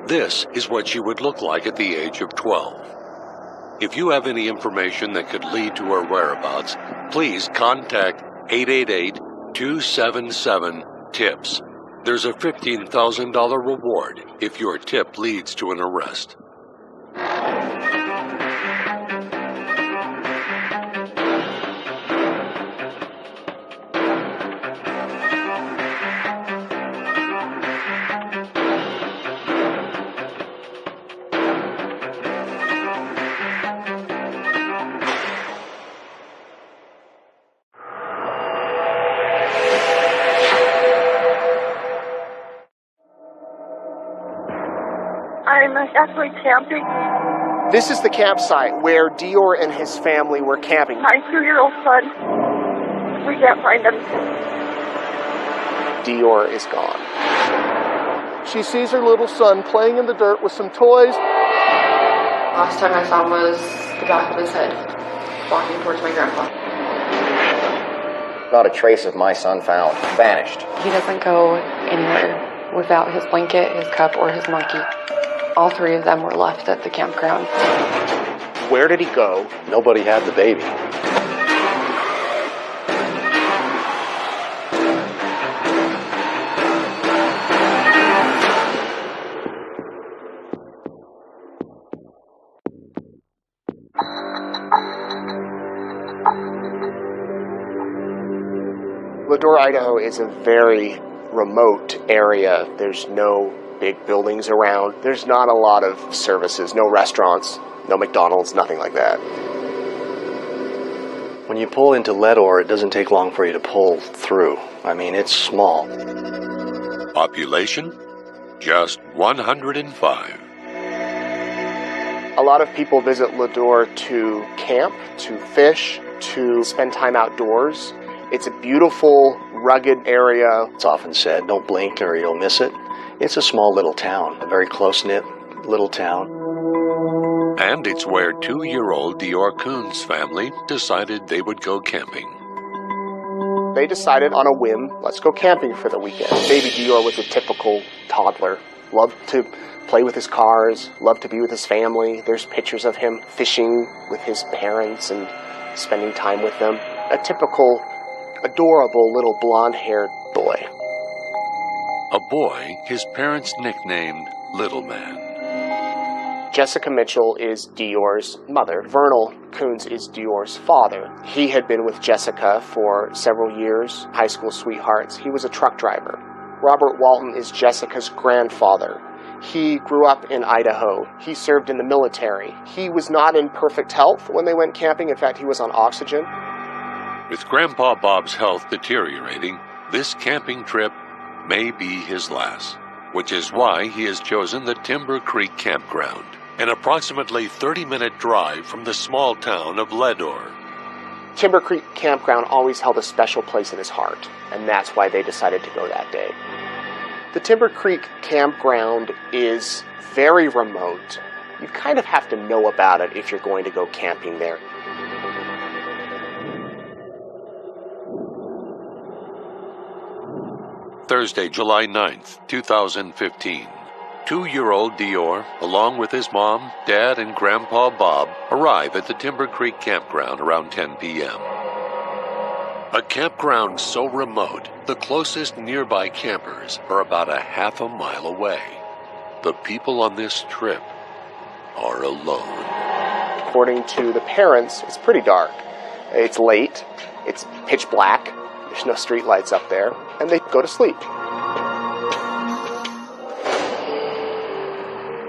This is what she would look like at the age of 12. If you have any information that could lead to her whereabouts, please contact 888-277-TIPS. There's a $15,000 reward if your tip leads to an arrest. I'm actually camping. This is the campsite where Dior and his family were camping. My 2-year-old son. We can't find him. Dior is gone. She sees her little son playing in the dirt with some toys. Last time I saw him was the back of his head, walking towards my grandpa. Not a trace of my son found. Vanished. He doesn't go anywhere without his blanket, his cup, or his monkey. All three of them were left at the campground. Where did he go? Nobody had the baby. Ladore, Idaho is a very remote area. There's no big buildings around. There's not a lot of services, no restaurants, no McDonald's, nothing like that. When you pull into Ladore, it doesn't take long for you to pull through. I mean, it's small. Population? Just 105. A lot of people visit Ladore to camp, to fish, to spend time outdoors. It's a beautiful, rugged area. It's often said, don't blink or you'll miss it. It's a small little town, a very close-knit little town. And it's where 2-year-old Dior Coons' family decided they would go camping. They decided on a whim, let's go camping for the weekend. Baby Dior was a typical toddler. Loved to play with his cars, loved to be with his family. There's pictures of him fishing with his parents and spending time with them. A typical, adorable little blonde-haired boy. A boy his parents nicknamed Little Man. Jessica Mitchell is Dior's mother. Vernal Coons is Dior's father. He had been with Jessica for several years, high school sweethearts. He was a truck driver. Robert Walton is Jessica's grandfather. He grew up in Idaho. He served in the military. He was not in perfect health when they went camping. In fact, he was on oxygen. With Grandpa Bob's health deteriorating, this camping trip may be his last, which is why he has chosen the Timber Creek Campground, an approximately 30-minute drive from the small town of Ladore. Timber Creek Campground always held a special place in his heart, and that's why they decided to go that day. The Timber Creek Campground is very remote. You kind of have to know about it if you're going to go camping there. Thursday, July 9th, 2015. 2-year-old Dior, along with his mom, dad, and Grandpa Bob, arrive at the Timber Creek campground around 10 p.m. A campground so remote, the closest nearby campers are about a half a mile away. The people on this trip are alone. According to the parents, it's pretty dark. It's late, it's pitch black, there's no street lights up there, and they go to sleep.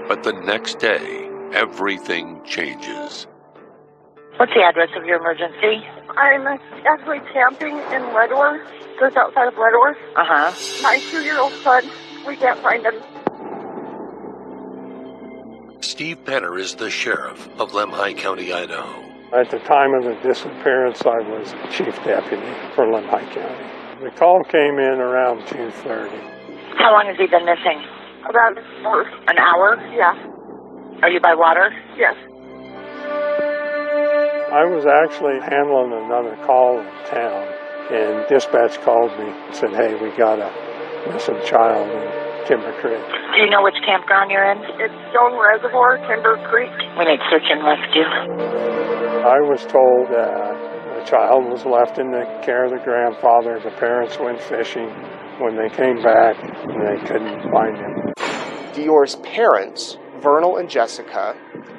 But the next day, everything changes. What's the address of your emergency? I'm actually camping in Leadworth, just outside of Leadworth. Uh-huh. My 2-year-old son, we can't find him. Steve Penner is the sheriff of Lemhi County, Idaho. At the time of the disappearance, I was chief deputy for Lemhi County. The call came in around 2:30. How long has he been missing? About an hour. An hour? Yeah. Are you by water? Yes. I was actually handling another call in town, and dispatch called me and said, hey, we got a missing child in Timber Creek. Do you know which campground you're in? It's Stone Reservoir, Timber Creek. We need search and rescue. I was told that the child was left in the care of the grandfather. The parents went fishing. When they came back, they couldn't find him. Dior's parents, Vernal and Jessica,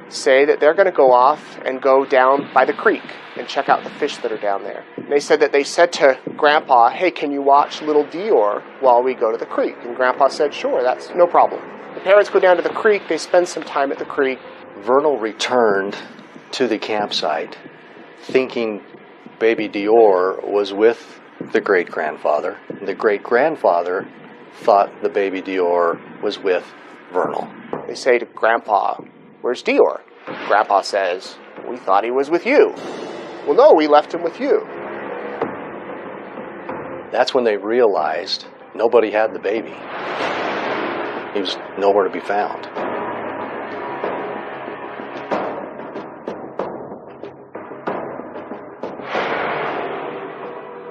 say that they're going to go off and go down by the creek and check out the fish that are down there. And they said that they said to Grandpa, hey, can you watch little Dior while we go to the creek? And Grandpa said, sure, that's no problem. The parents go down to the creek, they spend some time at the creek. Vernal returned to the campsite thinking baby Dior was with the great-grandfather. The great-grandfather thought the baby Dior was with Vernal. They say to Grandpa, where's Dior? Grandpa says, we thought he was with you. Well, no, we left him with you. That's when they realized nobody had the baby. He was nowhere to be found.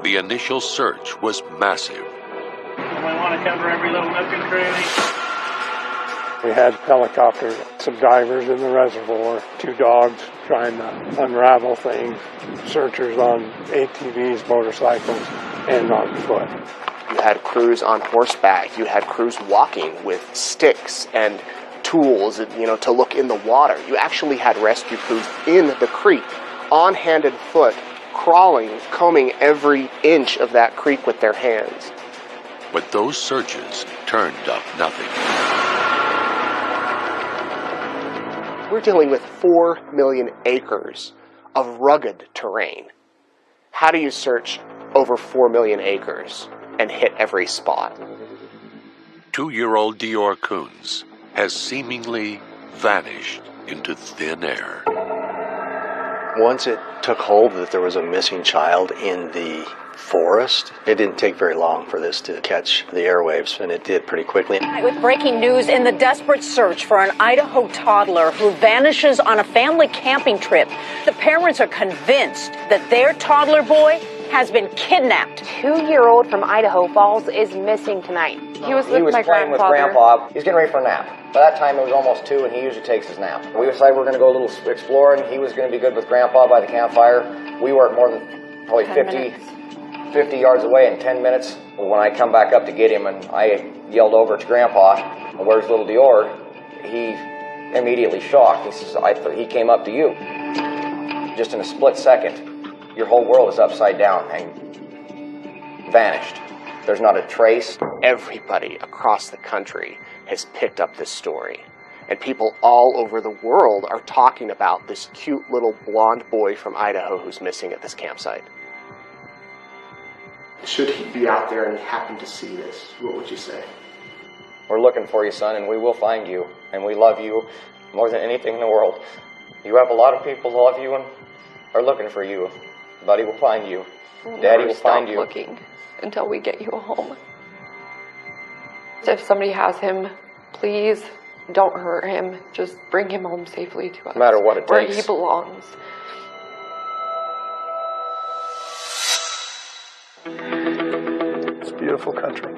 The initial search was massive. We want to cover every little nook and cranny. We had helicopters, some divers in the reservoir, 2 dogs trying to unravel things, searchers on ATVs, motorcycles, and on foot. You had crews on horseback. You had crews walking with sticks and tools, to look in the water. You actually had rescue crews in the creek, on hand and foot, crawling, combing every inch of that creek with their hands. But those searches turned up nothing. We're dealing with 4 million acres of rugged terrain. How do you search over 4 million acres and hit every spot? 2-year-old Dior Coons has seemingly vanished into thin air. Once it took hold that there was a missing child in the forest, it didn't take very long for this to catch the airwaves, and it did pretty quickly. With breaking news in the desperate search for an Idaho toddler who vanishes on a family camping trip, the parents are convinced that their toddler boy has been kidnapped. 2-year-old from Idaho Falls is missing tonight. He was with my playing with Grandpa. He was getting ready for a nap. By that time, it was almost 2, and he usually takes his nap. We decided we were going to go a little exploring. He was going to be good with Grandpa by the campfire. We weren't more than probably 50 yards away in 10 minutes. When I come back up to get him, and I yelled over to Grandpa, where's little Dior? He immediately shocked. He says, he came up to you. Just in a split second, your whole world is upside down and vanished. There's not a trace. Everybody across the country has picked up this story. And people all over the world are talking about this cute little blonde boy from Idaho who's missing at this campsite. Should he be out there and happen to see this, what would you say? We're looking for you, son, and we will find you. And we love you more than anything in the world. You have a lot of people who love you and are looking for you. Buddy will find you. Daddy will find you. Looking until we get you home. If somebody has him, please don't hurt him. Just bring him home safely to us. No matter what it where takes. He belongs. It's a beautiful country.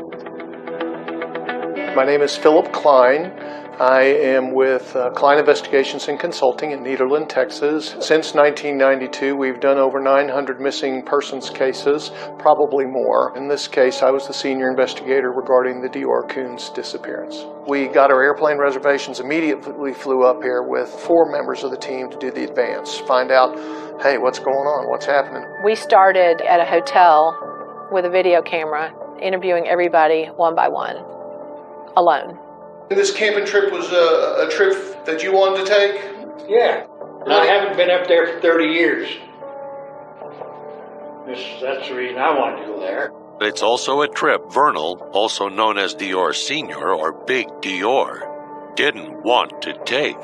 My name is Philip Klein. I am with Klein Investigations and Consulting in Nederland, Texas. Since 1992, we've done over 900 missing persons cases, probably more. In this case, I was the senior investigator regarding the Dior Coons disappearance. We got our airplane reservations, immediately flew up here with 4 members of the team to do the advance, find out, hey, what's going on, what's happening? We started at a hotel with a video camera, interviewing everybody one by one, alone. This camping trip was a trip that you wanted to take? Yeah. I haven't been up there for 30 years. That's the reason I wanted to go there. It's also a trip Vernal, also known as Dior Sr. or Big Dior, didn't want to take.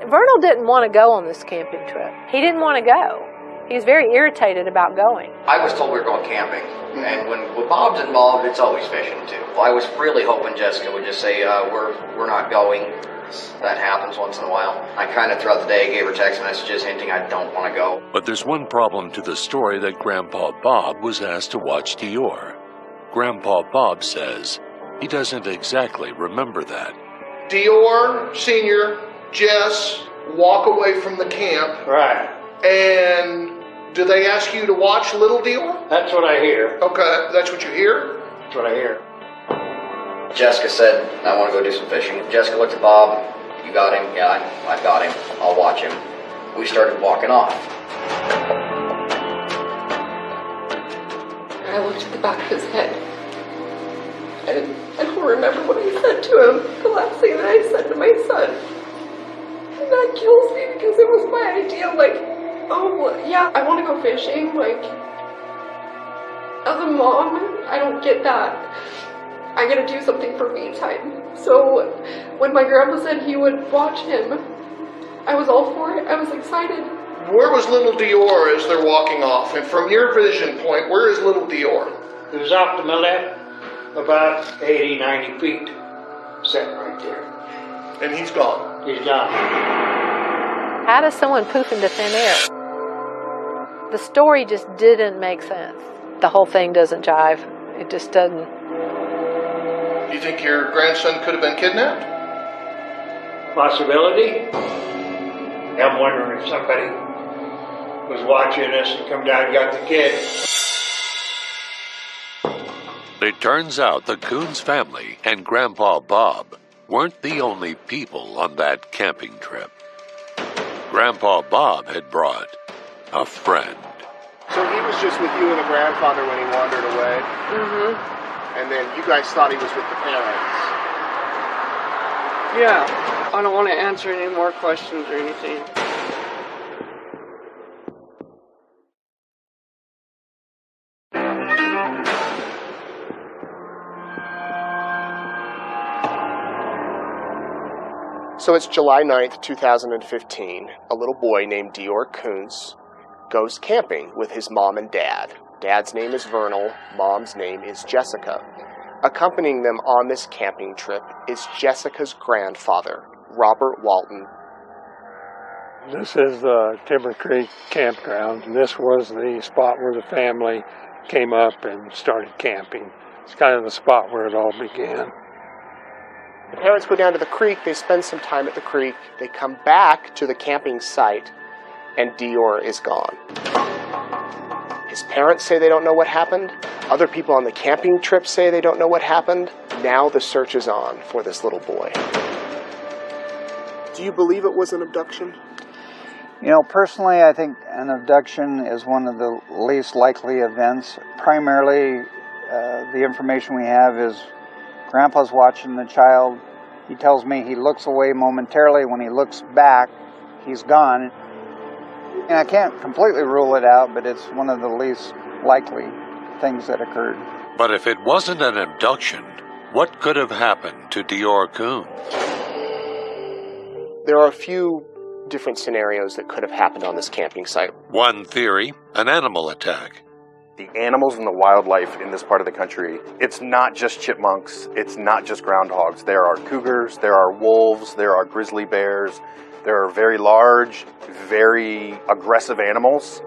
Vernal didn't want to go on this camping trip. He didn't want to go. He was very irritated about going. I was told we were going camping, and when Bob's involved, it's always fishing too. I was really hoping Jessica would just say, we're not going. That happens once in a while. I kind of throughout the day gave her text messages hinting I don't want to go. But there's one problem to the story that Grandpa Bob was asked to watch Dior. Grandpa Bob says he doesn't exactly remember that. Dior Sr., Jess, walk away from the camp. Right. And do they ask you to watch Little Dior? That's what I hear. Okay, that's what you hear? That's what I hear. Jessica said, I want to go do some fishing. Jessica looked at Bob. You got him? Yeah, I've got him. I'll watch him. We started walking off. I looked at the back of his head. I don't remember what I said to him. The last thing that I said to my son. And that kills me because it was my idea, like, oh, yeah, I want to go fishing. Like, as a mom, I don't get that. I gotta do something for me time. So when my grandpa said he would watch him, I was all for it. I was excited. Where was Little Dior as they're walking off? And from your vision point, where is Little Dior? It was off to my left, about 80, 90 feet, sitting right there. And he's gone? He's gone. How does someone poof into thin air? The story just didn't make sense. The whole thing doesn't jive. It just doesn't. Do you think your grandson could have been kidnapped? Possibility. I'm wondering if somebody was watching us and come down and got the kid. It turns out the Coons family and Grandpa Bob weren't the only people on that camping trip. Grandpa Bob had brought a friend. So he was just with you and the grandfather when he wandered away? Mm-hmm. And then you guys thought he was with the parents? Yeah. I don't want to answer any more questions or anything. So it's July 9th, 2015. A little boy named Dior Coons goes camping with his mom and dad. Dad's name is Vernal, Mom's name is Jessica. Accompanying them on this camping trip is Jessica's grandfather, Robert Walton. This is the Timber Creek campground, and this was the spot where the family came up and started camping. It's kind of the spot where it all began. The parents go down to the creek, they spend some time at the creek, they come back to the camping site, and Dior is gone. His parents say they don't know what happened. Other people on the camping trip say they don't know what happened. Now the search is on for this little boy. Do you believe it was an abduction? You know, personally, I think an abduction is one of the least likely events. Primarily, the information we have is Grandpa's watching the child. He tells me he looks away momentarily. When he looks back, he's gone. And I can't completely rule it out, but it's one of the least likely things that occurred. But if it wasn't an abduction, what could have happened to Dior Coons? There are a few different scenarios that could have happened on this camping site. One theory, an animal attack. The animals and the wildlife in this part of the country, it's not just chipmunks, it's not just groundhogs. There are cougars, there are wolves, there are grizzly bears. There are very large, very aggressive animals.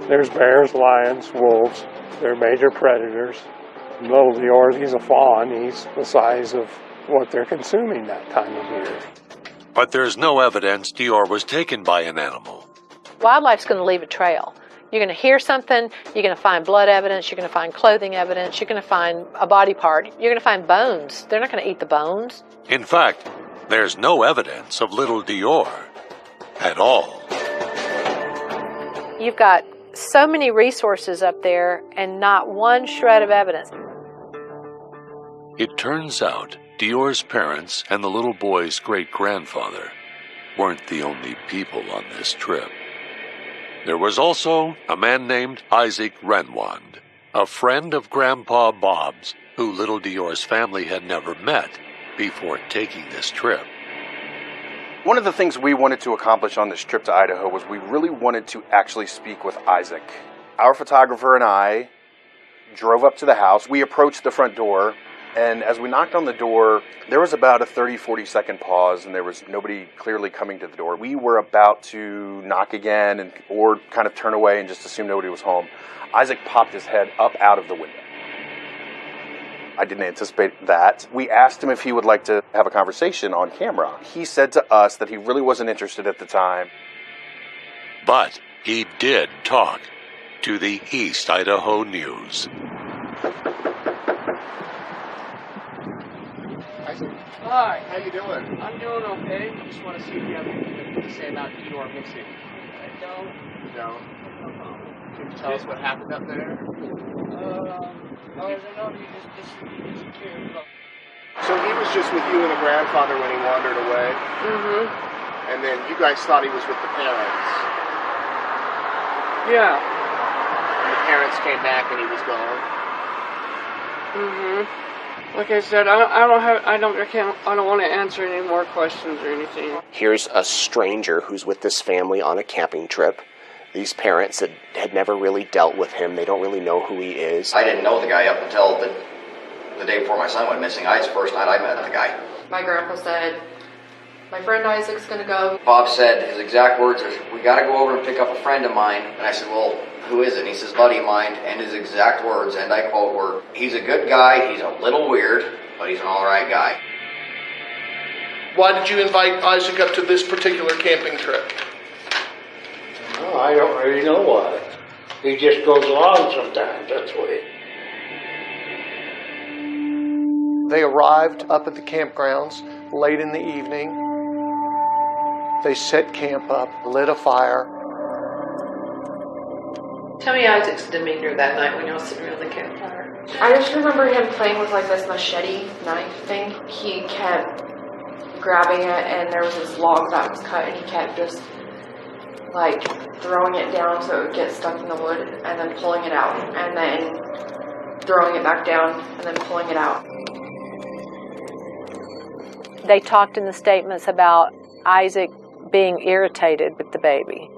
There's bears, lions, wolves. They're major predators. Little Dior, he's a fawn. He's the size of what they're consuming that time of year. But there's no evidence Dior was taken by an animal. Wildlife's going to leave a trail. You're going to hear something, you're going to find blood evidence, you're going to find clothing evidence, you're going to find a body part, you're going to find bones. They're not going to eat the bones. In fact, there's no evidence of little Dior at all. You've got so many resources up there and not one shred of evidence. It turns out Dior's parents and the little boy's great-grandfather weren't the only people on this trip. There was also a man named Isaac Renwand, a friend of Grandpa Bob's, who little Dior's family had never met before taking this trip. One of the things we wanted to accomplish on this trip to Idaho was we really wanted to actually speak with Isaac. Our photographer and I drove up to the house. We approached the front door, and as we knocked on the door, there was about a 30-40 second pause, and there was nobody clearly coming to the door. We were about to knock again or kind of turn away and just assume nobody was home. Isaac popped his head up out of the window. I didn't anticipate that. We asked him if he would like to have a conversation on camera. He said to us that he really wasn't interested at the time. But he did talk to the East Idaho News. Hi, how you doing? I'm doing okay. I just want to see if you have anything to say about Dior missing. I don't. No? No problem. Can you tell us what happened up there? I don't know. He just disappeared. So he was just with you and the grandfather when he wandered away? Mm-hmm. And then you guys thought he was with the parents? Yeah. And the parents came back and he was gone? Mm-hmm. Like I said, I don't want to answer any more questions or anything. Here's a stranger who's with this family on a camping trip. These parents that had never really dealt with him, they don't really know who he is. I didn't know the guy up until the day before my son went missing. It's the first night I met the guy. My grandpa said, my friend Isaac's going to go. Bob said, his exact words are, we got to go over and pick up a friend of mine. And I said, well, who is it? And he says, buddy of mine. And his exact words, and I quote, were, he's a good guy, he's a little weird, but he's an all right guy. Why did you invite Isaac up to this particular camping trip? Oh, I don't really know why. He just goes along sometimes, that's the way. They arrived up at the campgrounds late in the evening. They set camp up, lit a fire. Tell me Isaac's demeanor that night when y'all sitting around the campfire. I just remember him playing with like this machete knife thing. He kept grabbing it and there was this log that was cut and he kept just like throwing it down so it would get stuck in the wood and then pulling it out and then throwing it back down and then pulling it out. They talked in the statements about Isaac being irritated with the baby.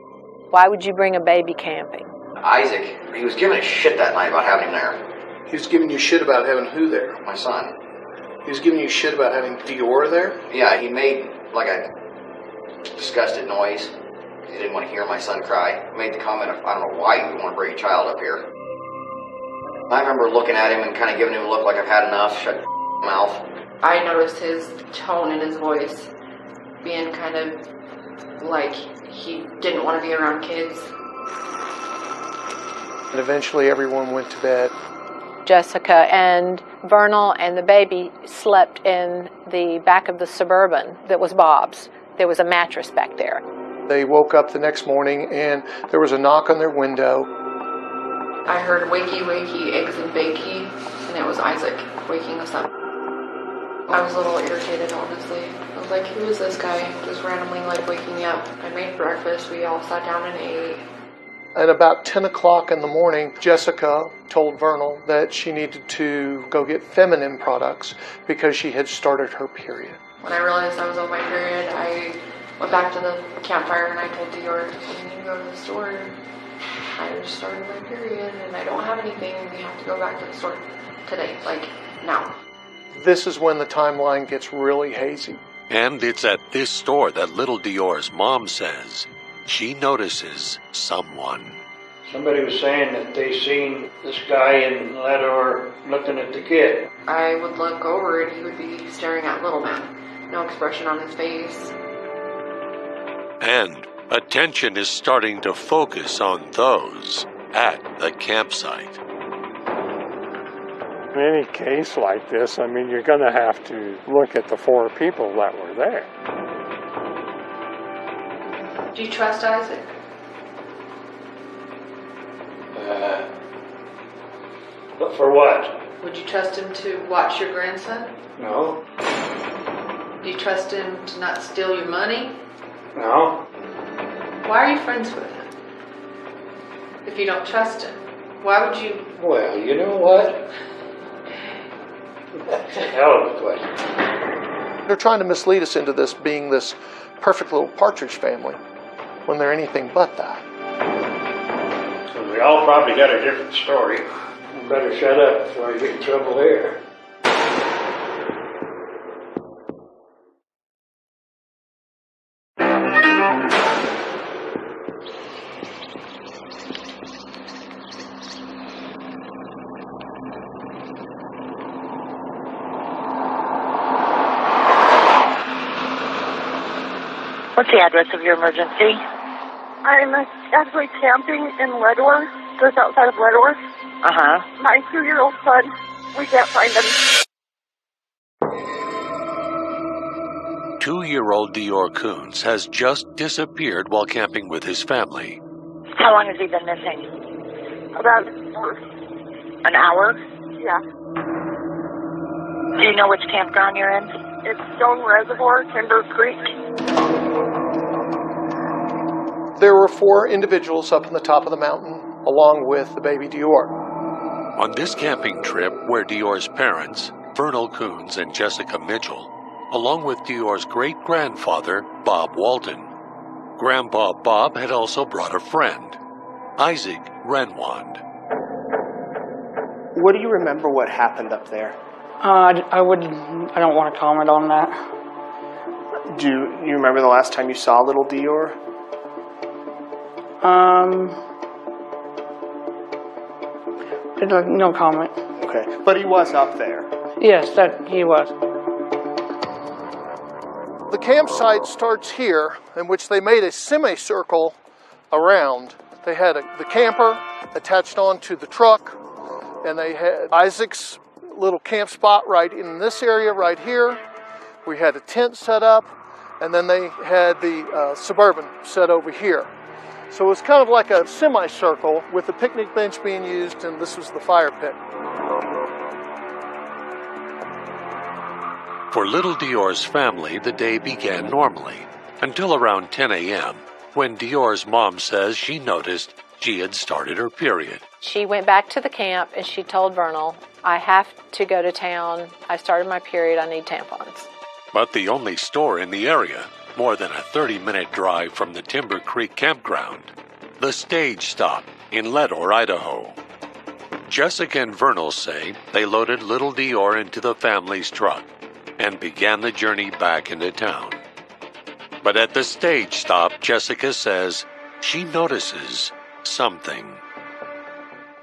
Why would you bring a baby camping? Isaac, he was giving a shit that night about having him there. He was giving you shit about having who there? My son. He was giving you shit about having Dior there? Yeah, he made like a disgusted noise. He didn't want to hear my son cry. He made the comment of, I don't know why you would want to bring a child up here. I remember looking at him and kind of giving him a look like I've had enough. Shut your mouth. I noticed his tone in his voice being kind of like he didn't want to be around kids. And eventually everyone went to bed. Jessica and Vernal and the baby slept in the back of the Suburban that was Bob's. There was a mattress back there. They woke up the next morning and there was a knock on their window. I heard wakey, wakey, eggs and bakey, and it was Isaac waking us up. I was a little irritated, honestly. I was like, who is this guy just randomly like waking me up? I made breakfast, we all sat down and ate. At about 10 o'clock in the morning, Jessica told Vernal that she needed to go get feminine products because she had started her period. When I realized I was on my period, I went back to the campfire and I told Dior, we need to go to the store. I just started my period and I don't have anything and we have to go back to the store today, like now. This is when the timeline gets really hazy. And it's at this store that little Dior's mom says she notices someone. Somebody was saying that they seen this guy in Lador looking at the kid. I would look over and he would be staring at Little Man. No expression on his face. And attention is starting to focus on those at the campsite. In any case like this, I mean, you're going to have to look at the 4 people that were there. Do you trust Isaac? But for what? Would you trust him to watch your grandson? No. Do you trust him to not steal your money? No. Why are you friends with him? If you don't trust him, why would you? Well, you know what? That's a hell of a question. They're trying to mislead us into this being this perfect little partridge family when they're anything but that. So we all probably got a different story. You better shut up before you get in trouble here. What's the address of your emergency? I'm actually camping in Ledwar, just outside of Ledwar. Uh-huh. My 2-year-old son, we can't find him. 2-year-old Dior Coons has just disappeared while camping with his family. How long has he been missing? About an hour. An hour? Yeah. Do you know which campground you're in? It's Stone Reservoir, Timber Creek. There were 4 individuals up on the top of the mountain, along with the baby Dior. On this camping trip were Dior's parents, Vernal Coons and Jessica Mitchell, along with Dior's great-grandfather, Bob Walton. Grandpa Bob had also brought a friend, Isaac Renwand. What do you remember what happened up there? I don't want to comment on that. Do you remember the last time you saw little Dior? No comment. Okay, but he was up there. Yes, that he was. The campsite starts here, in which they made a semicircle around. They had the camper attached onto the truck, and they had Isaac's little camp spot right in this area right here. We had a tent set up, and then they had the Suburban set over here. So it was kind of like a semicircle with the picnic bench being used, and this was the fire pit. For little Dior's family, the day began normally, until around 10 a.m., when Dior's mom says she noticed she had started her period. She went back to the camp and she told Vernal, I have to go to town. I started my period. I need tampons. But the only store in the area, more than a 30-minute drive from the Timber Creek campground, the Stage Stop in Ledor, Idaho. Jessica and Vernal say they loaded little Dior into the family's truck and began the journey back into town. But at the Stage Stop, Jessica says she notices something.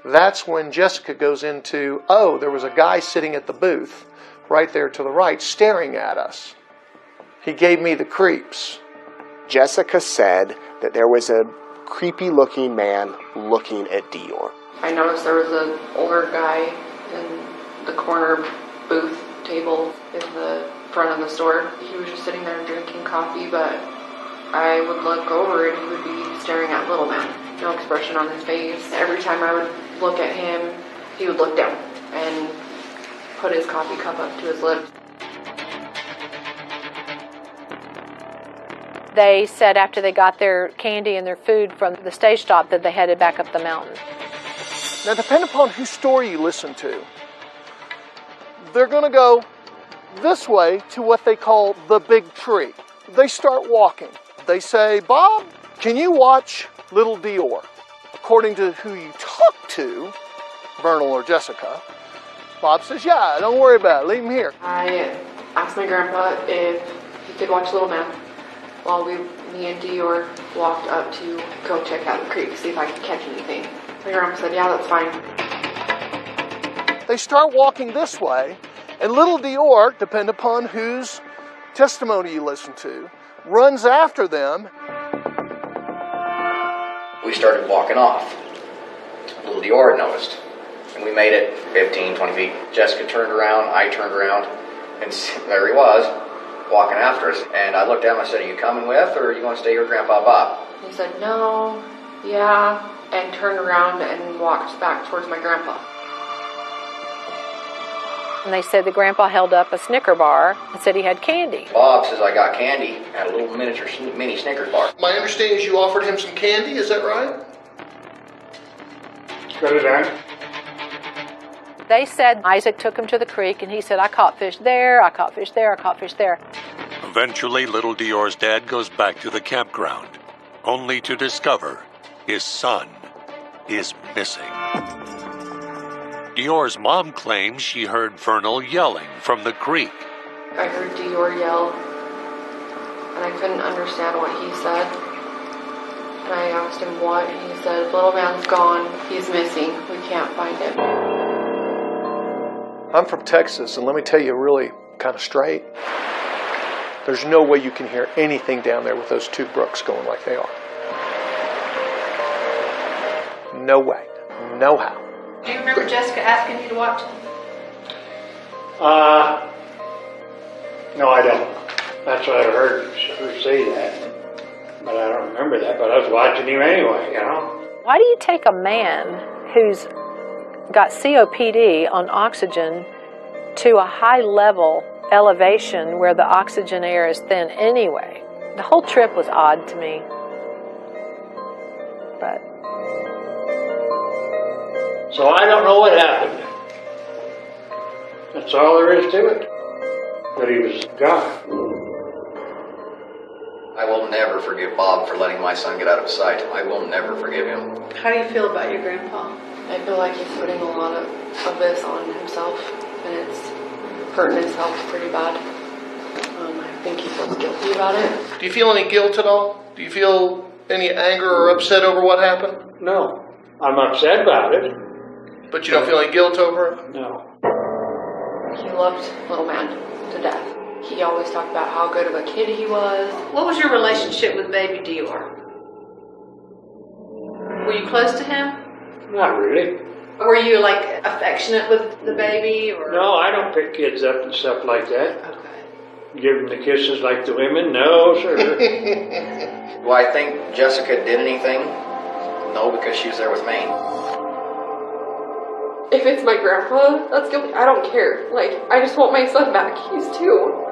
That's when Jessica goes into, oh, there was a guy sitting at the booth right there to the right staring at us. He gave me the creeps. Jessica said that there was a creepy-looking man looking at Dior. I noticed there was an older guy in the corner booth table in the front of the store. He was just sitting there drinking coffee, but I would look over and he would be staring at Little Man. No expression on his face. Every time I would look at him, he would look down and put his coffee cup up to his lips. They said after they got their candy and their food from the Stage Stop that they headed back up the mountain. Now, depending upon whose story you listen to, they're going to go this way to what they call the big tree. They start walking. They say, Bob, can you watch little Dior? According to who you talk to, Vernal or Jessica, Bob says, yeah, don't worry about it. Leave him here. I asked my grandpa if he could watch Little Man, while me and Dior walked up to go check out the creek to see if I could catch anything. My grandpa said, yeah, that's fine. They start walking this way, and little Dior, depend upon whose testimony you listen to, runs after them. We started walking off. Little Dior had noticed, and we made it 15, 20 feet. Jessica turned around, I turned around, and there he was, walking after us. And I looked at him, I said, are you coming with, or are you going to stay here with Grandpa Bob? He said, no, yeah, and turned around and walked back towards my grandpa. And they said the grandpa held up a Snicker bar and said he had candy. Bob says, I got candy, and a little miniature mini Snickers bar. My understanding is you offered him some candy, is that right? Could have done. They said Isaac took him to the creek and he said, I caught fish there, I caught fish there, I caught fish there. Eventually, little Dior's dad goes back to the campground, only to discover his son is missing. Dior's mom claims she heard Vernal yelling from the creek. I heard Dior yell, and I couldn't understand what he said. And I asked him what, and he said, little man's gone, he's missing, we can't find him. I'm from Texas, and let me tell you really kind of straight. There's no way you can hear anything down there with those two brooks going like they are. No way. No how. Do you remember Jessica asking you to watch him? No, I don't. That's what I heard her say that. But I don't remember that, but I was watching him anyway, you know. Why do you take a man who's got COPD on oxygen to a high level elevation where the oxygen air is thin anyway? The whole trip was odd to me. But So I don't know what happened. That's all there is to it. But he was gone. I will never forgive Bob for letting my son get out of sight. I will never forgive him. how do you feel about your grandpa? I feel like he's putting a lot of this on himself, and it's hurting his health pretty bad. I think he feels guilty about it. Do you feel any guilt at all? Do you feel any anger or upset over what happened? No. I'm upset about it. But you don't feel any guilt over it? No. He loved little man to death. He always talked about how good of a kid he was. What was your relationship with baby Dior? Were you close to him? Not really. Were you like affectionate with the baby? Or? No, I don't pick kids up and stuff like that. Okay. Give them the kisses like the women? No, sir. Do I think Jessica did anything? No, because she was there with me. If it's my grandpa, that's guilty. I don't care. Like, I just want my son back. He's 2.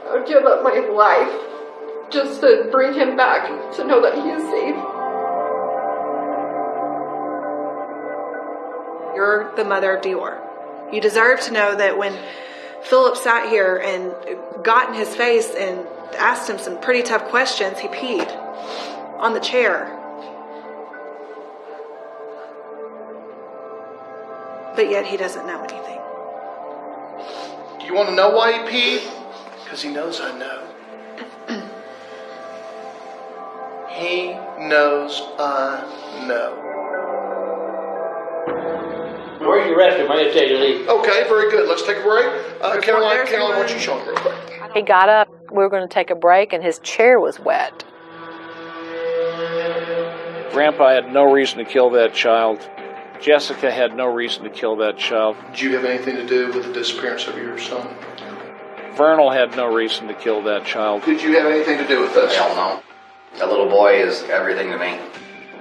I would give up my life just to bring him back, to know that he is safe. You're the mother of Dior. You deserve to know that when Philip sat here and got in his face and asked him some pretty tough questions, he peed on the chair. But yet he doesn't know anything. Do you want to know why he peed? Because he knows I know. He knows I know. Where's your restroom? I gotta take a leak. Okay, very good. Let's take a break. Caroline, why don't you show him real quick? He got up, we were going to take a break, and his chair was wet. Grandpa had no reason to kill that child. Jessica had no reason to kill that child. Did you have anything to do with the disappearance of your son? Vernal had no reason to kill that child. Did you have anything to do with this? Hell no. That little boy is everything to me.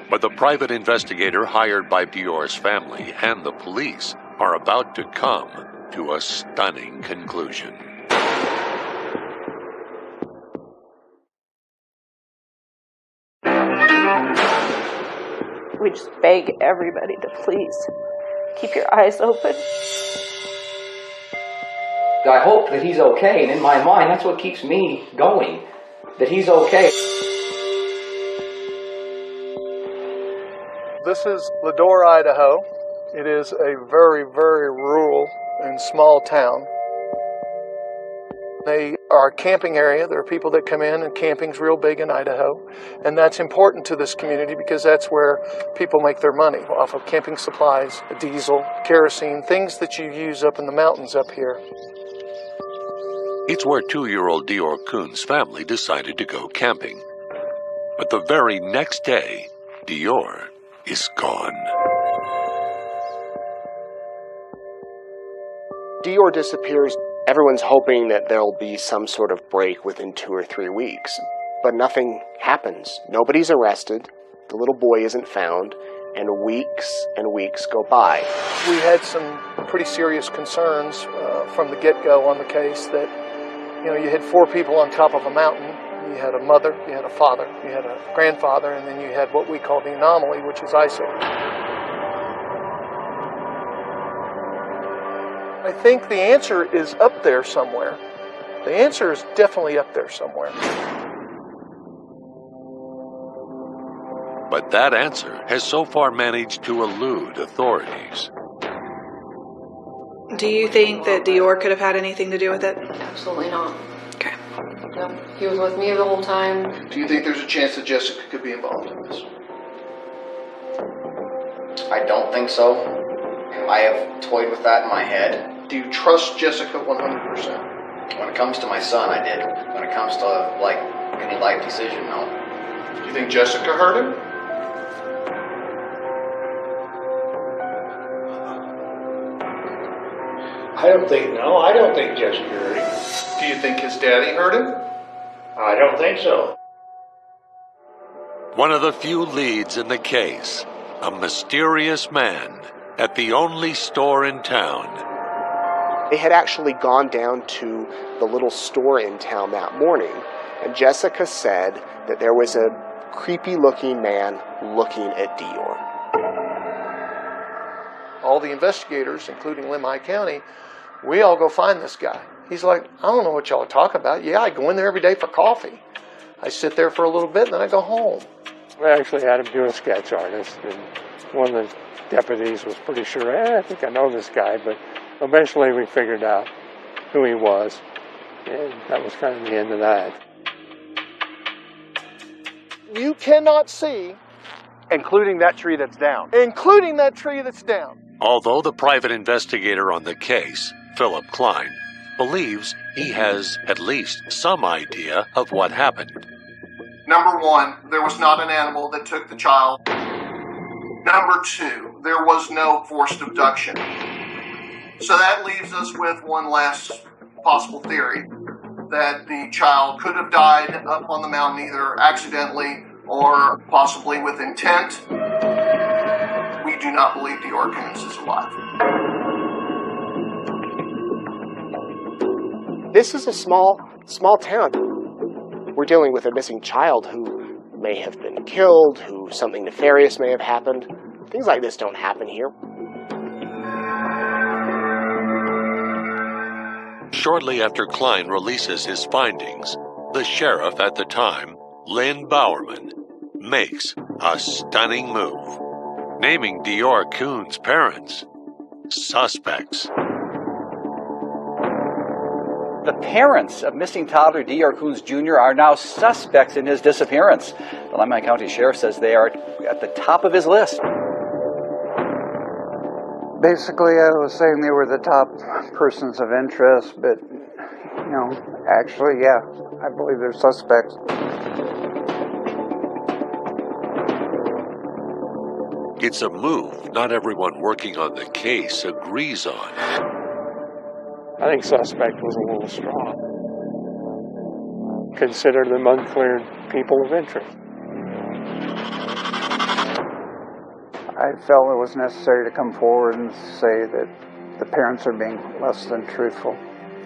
But the private investigator hired by Dior's family and the police are about to come to a stunning conclusion. We just beg everybody to please keep your eyes open. I hope that he's okay, and in my mind, that's what keeps me going, that he's okay. This is Ladore, Idaho. It is a very, very rural and small town. They are a camping area. There are people that come in, and camping's real big in Idaho. And that's important to this community because that's where people make their money, off of camping supplies, diesel, kerosene, things that you use up in the mountains up here. It's where 2-year-old Dior Coons' family decided to go camping. But the very next day, Dior is gone. Dior disappears. Everyone's hoping that there'll be some sort of break within 2 or 3 weeks, but nothing happens. Nobody's arrested, the little boy isn't found, and weeks go by. We had some pretty serious concerns from the get-go on the case that, you had 4 people on top of a mountain. You had a mother, you had a father, you had a grandfather, and then you had what we call the anomaly, which is isolated. I think the answer is up there somewhere. The answer is definitely up there somewhere. But that answer has so far managed to elude authorities. Do you think that Dior could have had anything to do with it? Absolutely not. Okay. No, he was with me the whole time. Do you think there's a chance that Jessica could be involved in this? I don't think so. I have toyed with that in my head. Do you trust Jessica 100%? When it comes to my son, I did. When it comes to, any life decision, no. Do you think Jessica hurt him? I don't think Jessica hurt him. Do you think his daddy hurt him? I don't think so. One of the few leads in the case, a mysterious man at the only store in town. They had actually gone down to the little store in town that morning, and Jessica said that there was a creepy-looking man looking at Dior. All the investigators, including Lemhi County, we all go find this guy. He's like, I don't know what y'all are talking about. Yeah, I go in there every day for coffee. I sit there for a little bit, and then I go home. We actually had him do a sketch artist, and one of the deputies was pretty sure, I think I know this guy, but eventually we figured out who he was, and that was kind of the end of that. You cannot see, including that tree that's down. Although the private investigator on the case, Philip Klein, believes he has at least some idea of what happened. Number 1, there was not an animal that took the child. Number 2, there was no forced abduction. So that leaves us with one last possible theory, that the child could have died up on the mountain either accidentally or possibly with intent. We do not believe Dior Coons is alive. This is a small town. We're dealing with a missing child who may have been killed, who something nefarious may have happened. Things like this don't happen here. Shortly after Klein releases his findings, the sheriff at the time, Lynn Bowerman, makes a stunning move, naming Dior Coons' parents suspects. The parents of missing toddler Dior Coons Jr. are now suspects in his disappearance. The Lemhi County Sheriff says they are at the top of his list. Basically, I was saying they were the top persons of interest, but, actually, yeah, I believe they're suspects. It's a move not everyone working on the case agrees on. I think suspect was a little strong. Consider them uncleared people of interest. I felt it was necessary to come forward and say that the parents are being less than truthful.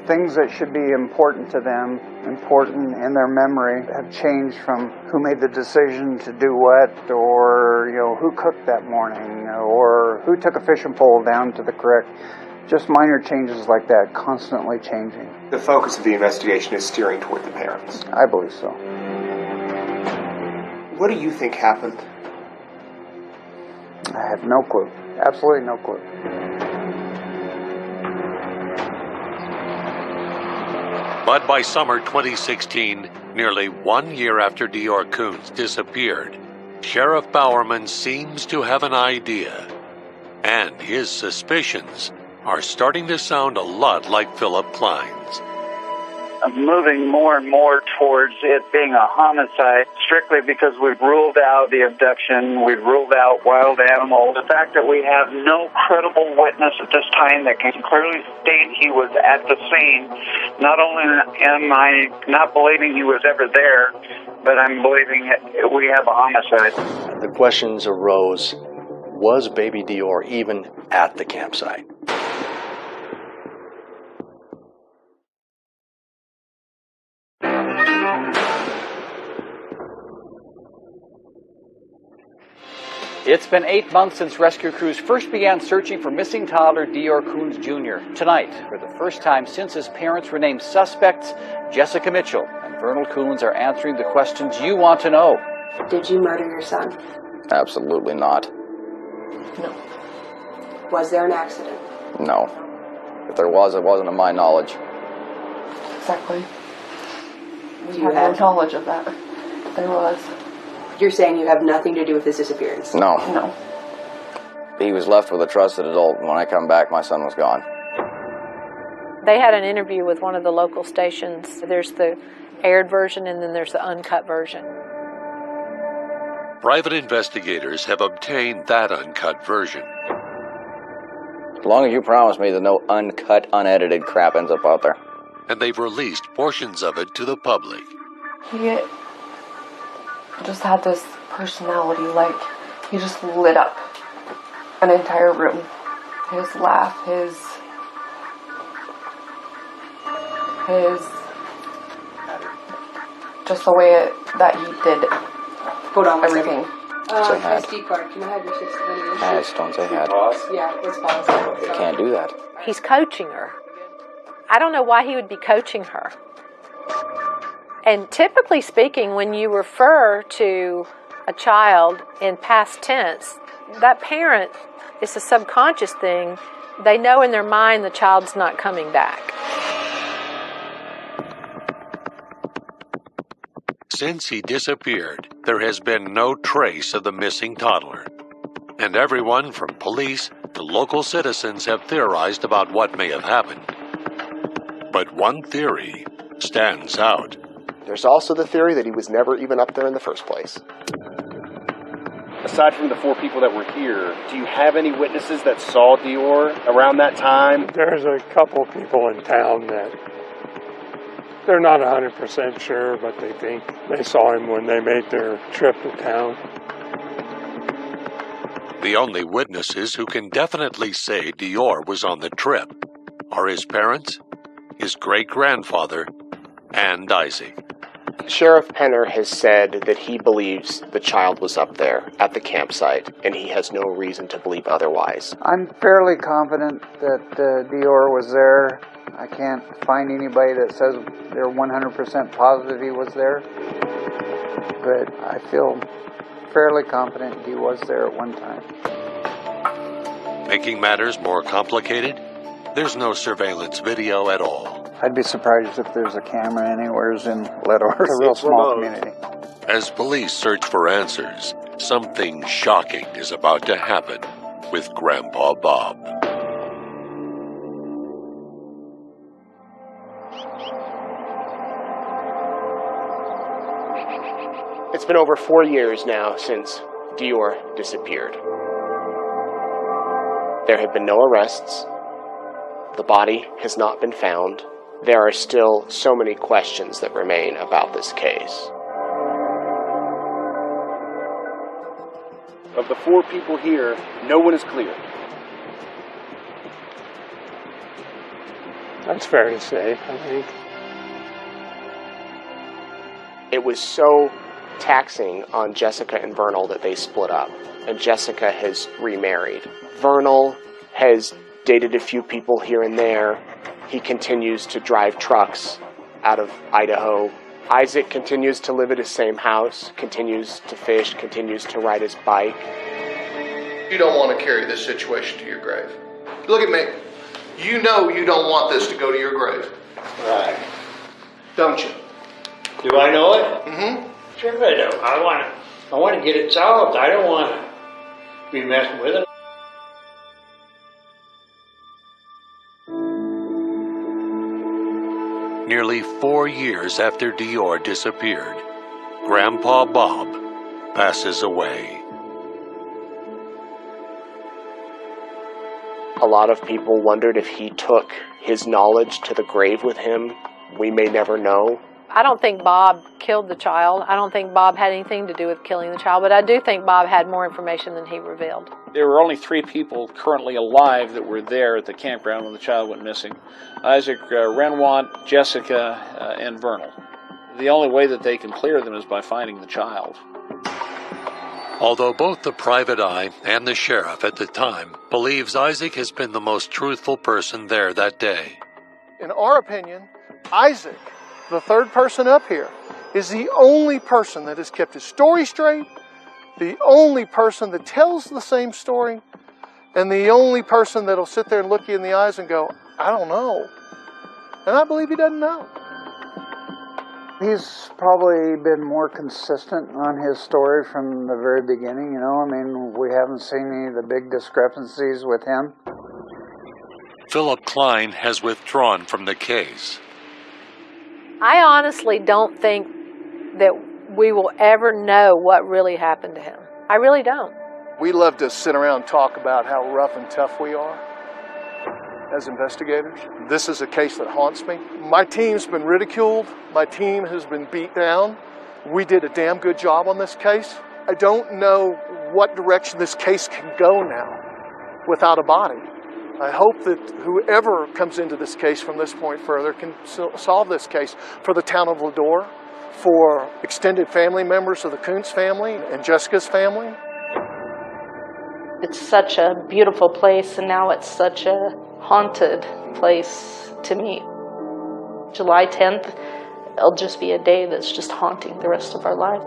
Things that should be important to them, important in their memory, have changed from who made the decision to do what, or who cooked that morning, or who took a fishing pole down to the creek. Just minor changes like that, constantly changing. The focus of the investigation is steering toward the parents. I believe so. What do you think happened? I have no clue. Absolutely no clue. But by summer 2016, nearly 1 year after Dior Coons disappeared, Sheriff Bowerman seems to have an idea. And his suspicions are starting to sound a lot like Philip Klein's. I'm moving more and more towards it being a homicide, strictly because we've ruled out the abduction, we've ruled out wild animals. The fact that we have no credible witness at this time that can clearly state he was at the scene, not only am I not believing he was ever there, but I'm believing we have a homicide. The questions arose, was baby Dior even at the campsite? It's been 8 months since rescue crews first began searching for missing toddler Dior Coons Jr. Tonight, for the first time since his parents were named suspects, Jessica Mitchell and Vernal Coons are answering the questions you want to know. Did you murder your son? Absolutely not. No. Was there an accident? No. If there was, it wasn't of my knowledge. Exactly. We have no knowledge of that. There was. You're saying you have nothing to do with his disappearance? No. No. He was left with a trusted adult. When I come back, my son was gone. They had an interview with one of the local stations. There's the aired version and then there's the uncut version. Private investigators have obtained that uncut version. As long as you promise me that no uncut, unedited crap ends up out there. And they've released portions of it to the public. He just had this personality, like he just lit up an entire room. His laugh, his just the way that he did Hold on everything. SD card, can I have your 620? I just don't say had. Yeah, let's pause. You can't do that. He's coaching her. I don't know why he would be coaching her. And typically speaking, when you refer to a child in past tense, that parent, it's a subconscious thing. They know in their mind the child's not coming back. Since he disappeared, there has been no trace of the missing toddler. And everyone from police to local citizens have theorized about what may have happened. But one theory stands out. There's also the theory that he was never even up there in the first place. Aside from the 4 people that were here, do you have any witnesses that saw Dior around that time? There's a couple people in town that they're not 100% sure, but they think they saw him when they made their trip to town. The only witnesses who can definitely say Dior was on the trip are his parents, his great-grandfather, and Isaac. Sheriff Penner has said that he believes the child was up there at the campsite, and he has no reason to believe otherwise. I'm fairly confident that Dior was there. I can't find anybody that says they're 100% positive he was there. But I feel fairly confident he was there at one time. Making matters more complicated, there's no surveillance video at all. I'd be surprised if there's a camera anywhere in Leavenworth. It's a real small community. As police search for answers, something shocking is about to happen with Grandpa Bob. It's been over 4 years now since Dior disappeared. There have been no arrests. The body has not been found. There are still so many questions that remain about this case. Of the 4 people here, no one is clear. That's fair to say, I think. It was so taxing on Jessica and Vernal that they split up, and Jessica has remarried. Vernal has dated a few people here and there. He continues to drive trucks out of Idaho. Isaac continues to live at his same house, continues to fish, continues to ride his bike. You don't want to carry this situation to your grave. Look at me. You know you don't want this to go to your grave. Right. don't you? Do I know it? Mm-hmm. Sure I do. I want to get it solved. I don't want to be messing with it. Nearly 4 years after Dior disappeared, Grandpa Bob passes away. A lot of people wondered if he took his knowledge to the grave with him. We may never know. I don't think Bob killed the child. I don't think Bob had anything to do with killing the child, but I do think Bob had more information than he revealed. There were only 3 people currently alive that were there at the campground when the child went missing. Isaac Renwant, Jessica, and Vernal. The only way that they can clear them is by finding the child. Although both the private eye and the sheriff at the time believes Isaac has been the most truthful person there that day. In our opinion, Isaac, the third person up here, is the only person that has kept his story straight, the only person that tells the same story, and the only person that'll sit there and look you in the eyes and go, I don't know. And I believe he doesn't know. He's probably been more consistent on his story from the very beginning, you know. I mean, we haven't seen any of the big discrepancies with him. Philip Klein has withdrawn from the case. I honestly don't think that we will ever know what really happened to him. I really don't. We love to sit around and talk about how rough and tough we are as investigators. This is a case that haunts me. My team's been ridiculed. My team has been beat down. We did a damn good job on this case. I don't know what direction this case can go now without a body. I hope that whoever comes into this case from this point further can solve this case for the town of Lodore, for extended family members of the Kuntz family and Jessica's family. It's such a beautiful place, and now it's such a haunted place to me. July 10th, it'll just be a day that's just haunting the rest of our life.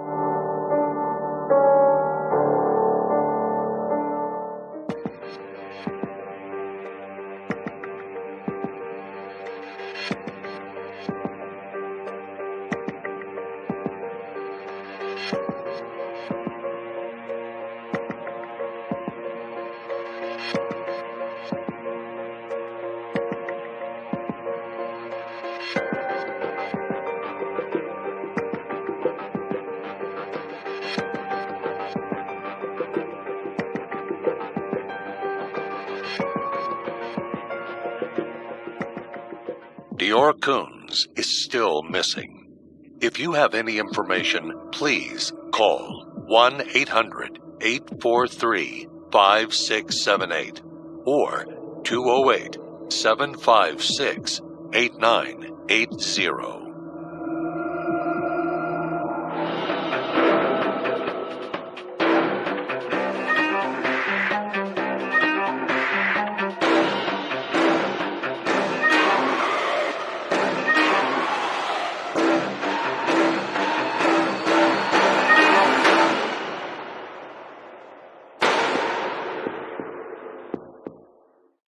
Dior Kuntz is still missing. If you have any information, please call 1-800-843-5678 or 208-756-8980.